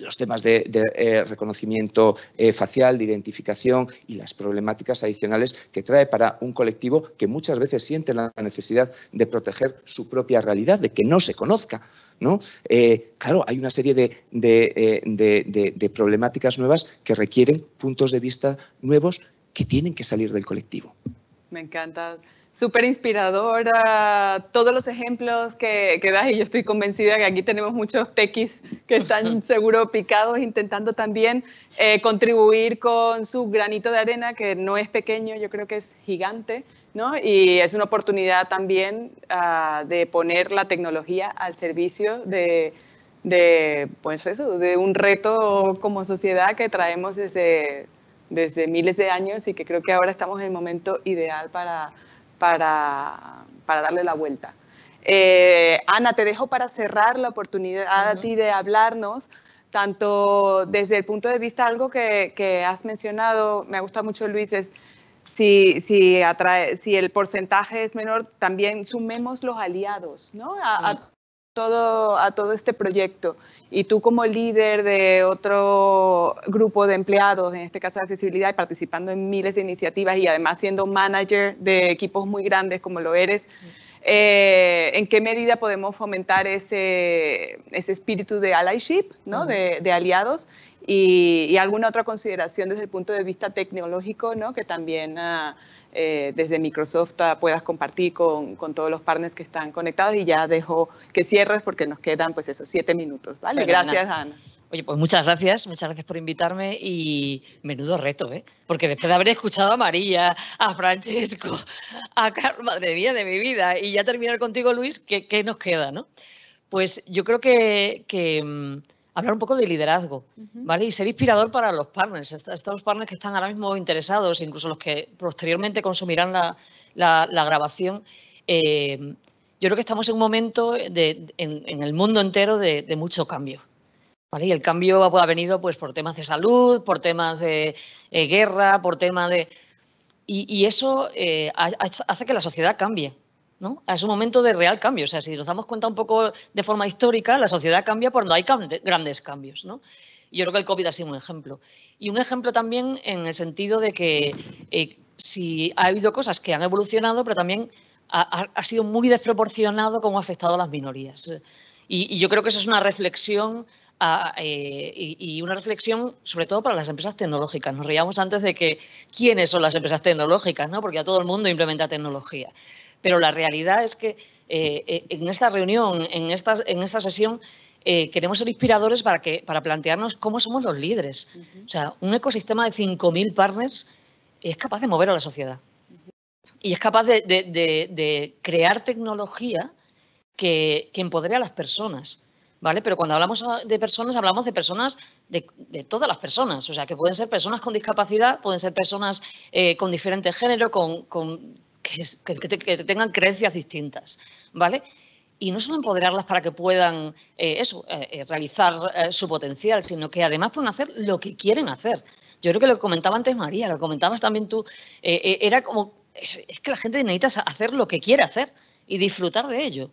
los temas de reconocimiento facial, de identificación y las problemáticas adicionales que trae para un colectivo que muchas veces siente la necesidad de proteger su propia realidad, de que no se conozca, ¿no? Claro, hay una serie de problemáticas nuevas que requieren puntos de vista nuevos que tienen que salir del colectivo. Me encanta. Súper inspiradora, todos los ejemplos que das, y yo estoy convencida que aquí tenemos muchos tequis que están seguro picados intentando también contribuir con su granito de arena, que no es pequeño, yo creo que es gigante, ¿no? Y es una oportunidad también de poner la tecnología al servicio pues eso, de un reto como sociedad que traemos desde miles de años y que creo que ahora estamos en el momento ideal para darle la vuelta. Ana, te dejo para cerrar la oportunidad a ti de hablarnos, tanto desde el punto de vista, algo que has mencionado, me gusta mucho, Luis, es si el porcentaje es menor, también sumemos los aliados, ¿no? A todo este proyecto. Y tú como líder de otro grupo de empleados, en este caso de accesibilidad, y participando en miles de iniciativas y además siendo manager de equipos muy grandes como lo eres, ¿en qué medida podemos fomentar ese espíritu de allyship, ¿no? de aliados? Y alguna otra consideración desde el punto de vista tecnológico, ¿no? Que también desde Microsoft puedas compartir con todos los partners que están conectados, y ya dejo que cierres porque nos quedan pues esos 7 minutos, ¿vale? Fenomenal. Gracias, Ana. Oye, pues muchas gracias por invitarme y menudo reto, ¿eh? Porque después de haber escuchado a María, a Francesco, a Carlos, madre mía de mi vida, y ya terminar contigo, Luis, ¿qué nos queda, no? Pues yo creo que hablar un poco de liderazgo, ¿vale? Y ser inspirador para los partners, estos partners que están ahora mismo interesados, incluso los que posteriormente consumirán la grabación. Yo creo que estamos en un momento en el mundo entero de mucho cambio, ¿vale? Y el cambio ha venido pues, por temas de salud, por temas de guerra, por temas de... Y eso hace que la sociedad cambie, ¿no? Es un momento de real cambio. O sea, si nos damos cuenta un poco de forma histórica, la sociedad cambia cuando hay grandes cambios, ¿no? Y yo creo que el COVID ha sido un ejemplo. Y un ejemplo también en el sentido de que sí ha habido cosas que han evolucionado, pero también ha sido muy desproporcionado cómo ha afectado a las minorías. Y yo creo que eso es una reflexión y una reflexión sobre todo para las empresas tecnológicas. Nos reíamos antes de que quiénes son las empresas tecnológicas, ¿no? Porque ya todo el mundo implementa tecnología. Pero la realidad es que en esta reunión, en esta sesión, queremos ser inspiradores para plantearnos cómo somos los líderes. O sea, un ecosistema de 5.000 partners es capaz de mover a la sociedad. Y es capaz de crear tecnología que empodere a las personas, ¿vale? Pero cuando hablamos de personas de todas las personas. O sea, que pueden ser personas con discapacidad, pueden ser personas con diferente género, que tengan creencias distintas, ¿vale? Y no solo empoderarlas para que puedan realizar su potencial, sino que además pueden hacer lo que quieren hacer. Yo creo que lo comentaba antes María, lo comentabas también tú, era como, es que la gente necesita hacer lo que quiere hacer y disfrutar de ello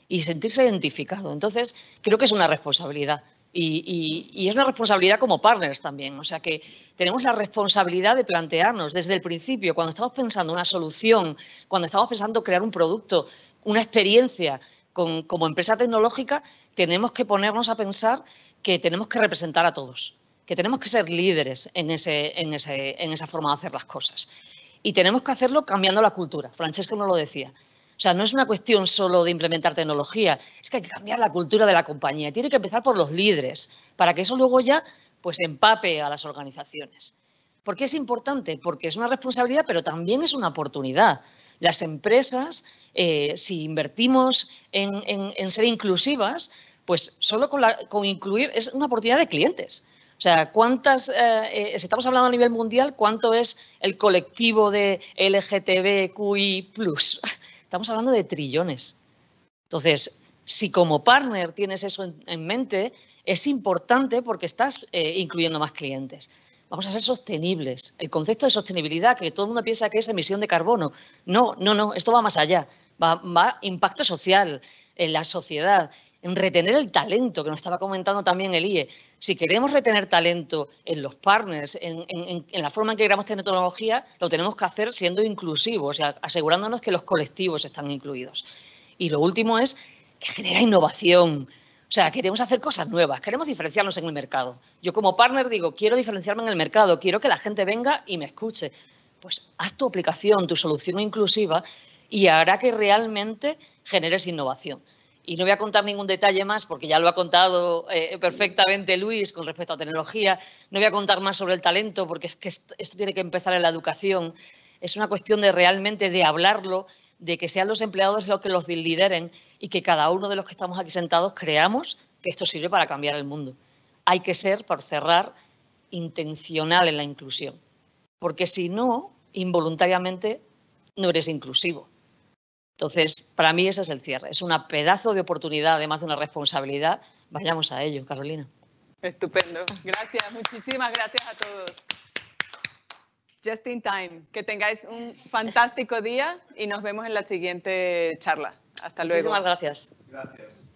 y sentirse identificado. Entonces, creo que es una responsabilidad. Y es una responsabilidad como partners también. O sea que tenemos la responsabilidad de plantearnos desde el principio, cuando estamos pensando una solución, cuando estamos pensando crear un producto, una experiencia como empresa tecnológica, tenemos que ponernos a pensar que tenemos que representar a todos, que tenemos que ser líderes en esa forma de hacer las cosas. Y tenemos que hacerlo cambiando la cultura. Francesco nos lo decía. O sea, no es una cuestión solo de implementar tecnología, es que hay que cambiar la cultura de la compañía. Tiene que empezar por los líderes, para que eso luego ya pues empape a las organizaciones. ¿Por qué es importante? Porque es una responsabilidad, pero también es una oportunidad. Las empresas, si invertimos en ser inclusivas, pues solo con incluir es una oportunidad de clientes. O sea, si estamos hablando a nivel mundial, ¿cuánto es el colectivo de LGTBQI+. Estamos hablando de trillones. Entonces, si como partner tienes eso en mente, es importante porque estás incluyendo más clientes. Vamos a ser sostenibles. El concepto de sostenibilidad, que todo el mundo piensa que es emisión de carbono. No, esto va más allá. Va impacto social en la sociedad. en retener el talento, que nos estaba comentando también el IE. Si queremos retener talento en los partners, en la forma en que queramos tener tecnología, lo tenemos que hacer siendo inclusivos, o sea, asegurándonos que los colectivos están incluidos. Y lo último es que genera innovación. O sea, queremos hacer cosas nuevas, queremos diferenciarnos en el mercado. Yo como partner digo, quiero diferenciarme en el mercado, quiero que la gente venga y me escuche. Pues haz tu aplicación, tu solución inclusiva y hará que realmente generes innovación. Y no voy a contar ningún detalle más porque ya lo ha contado perfectamente Luis con respecto a tecnología. No voy a contar más sobre el talento porque es que esto tiene que empezar en la educación. Es una cuestión de realmente de hablarlo, de que sean los empleados los que los lideren y que cada uno de los que estamos aquí sentados creamos que esto sirve para cambiar el mundo. Hay que ser, por cerrar, intencional en la inclusión. Porque si no, involuntariamente no eres inclusivo. Entonces, para mí ese es el cierre. Es una pedazo de oportunidad, además de una responsabilidad. Vayamos a ello, Carolina. Estupendo. Gracias, muchísimas gracias a todos. Just in time. Que tengáis un fantástico día y nos vemos en la siguiente charla. Hasta luego. Muchísimas gracias. Gracias.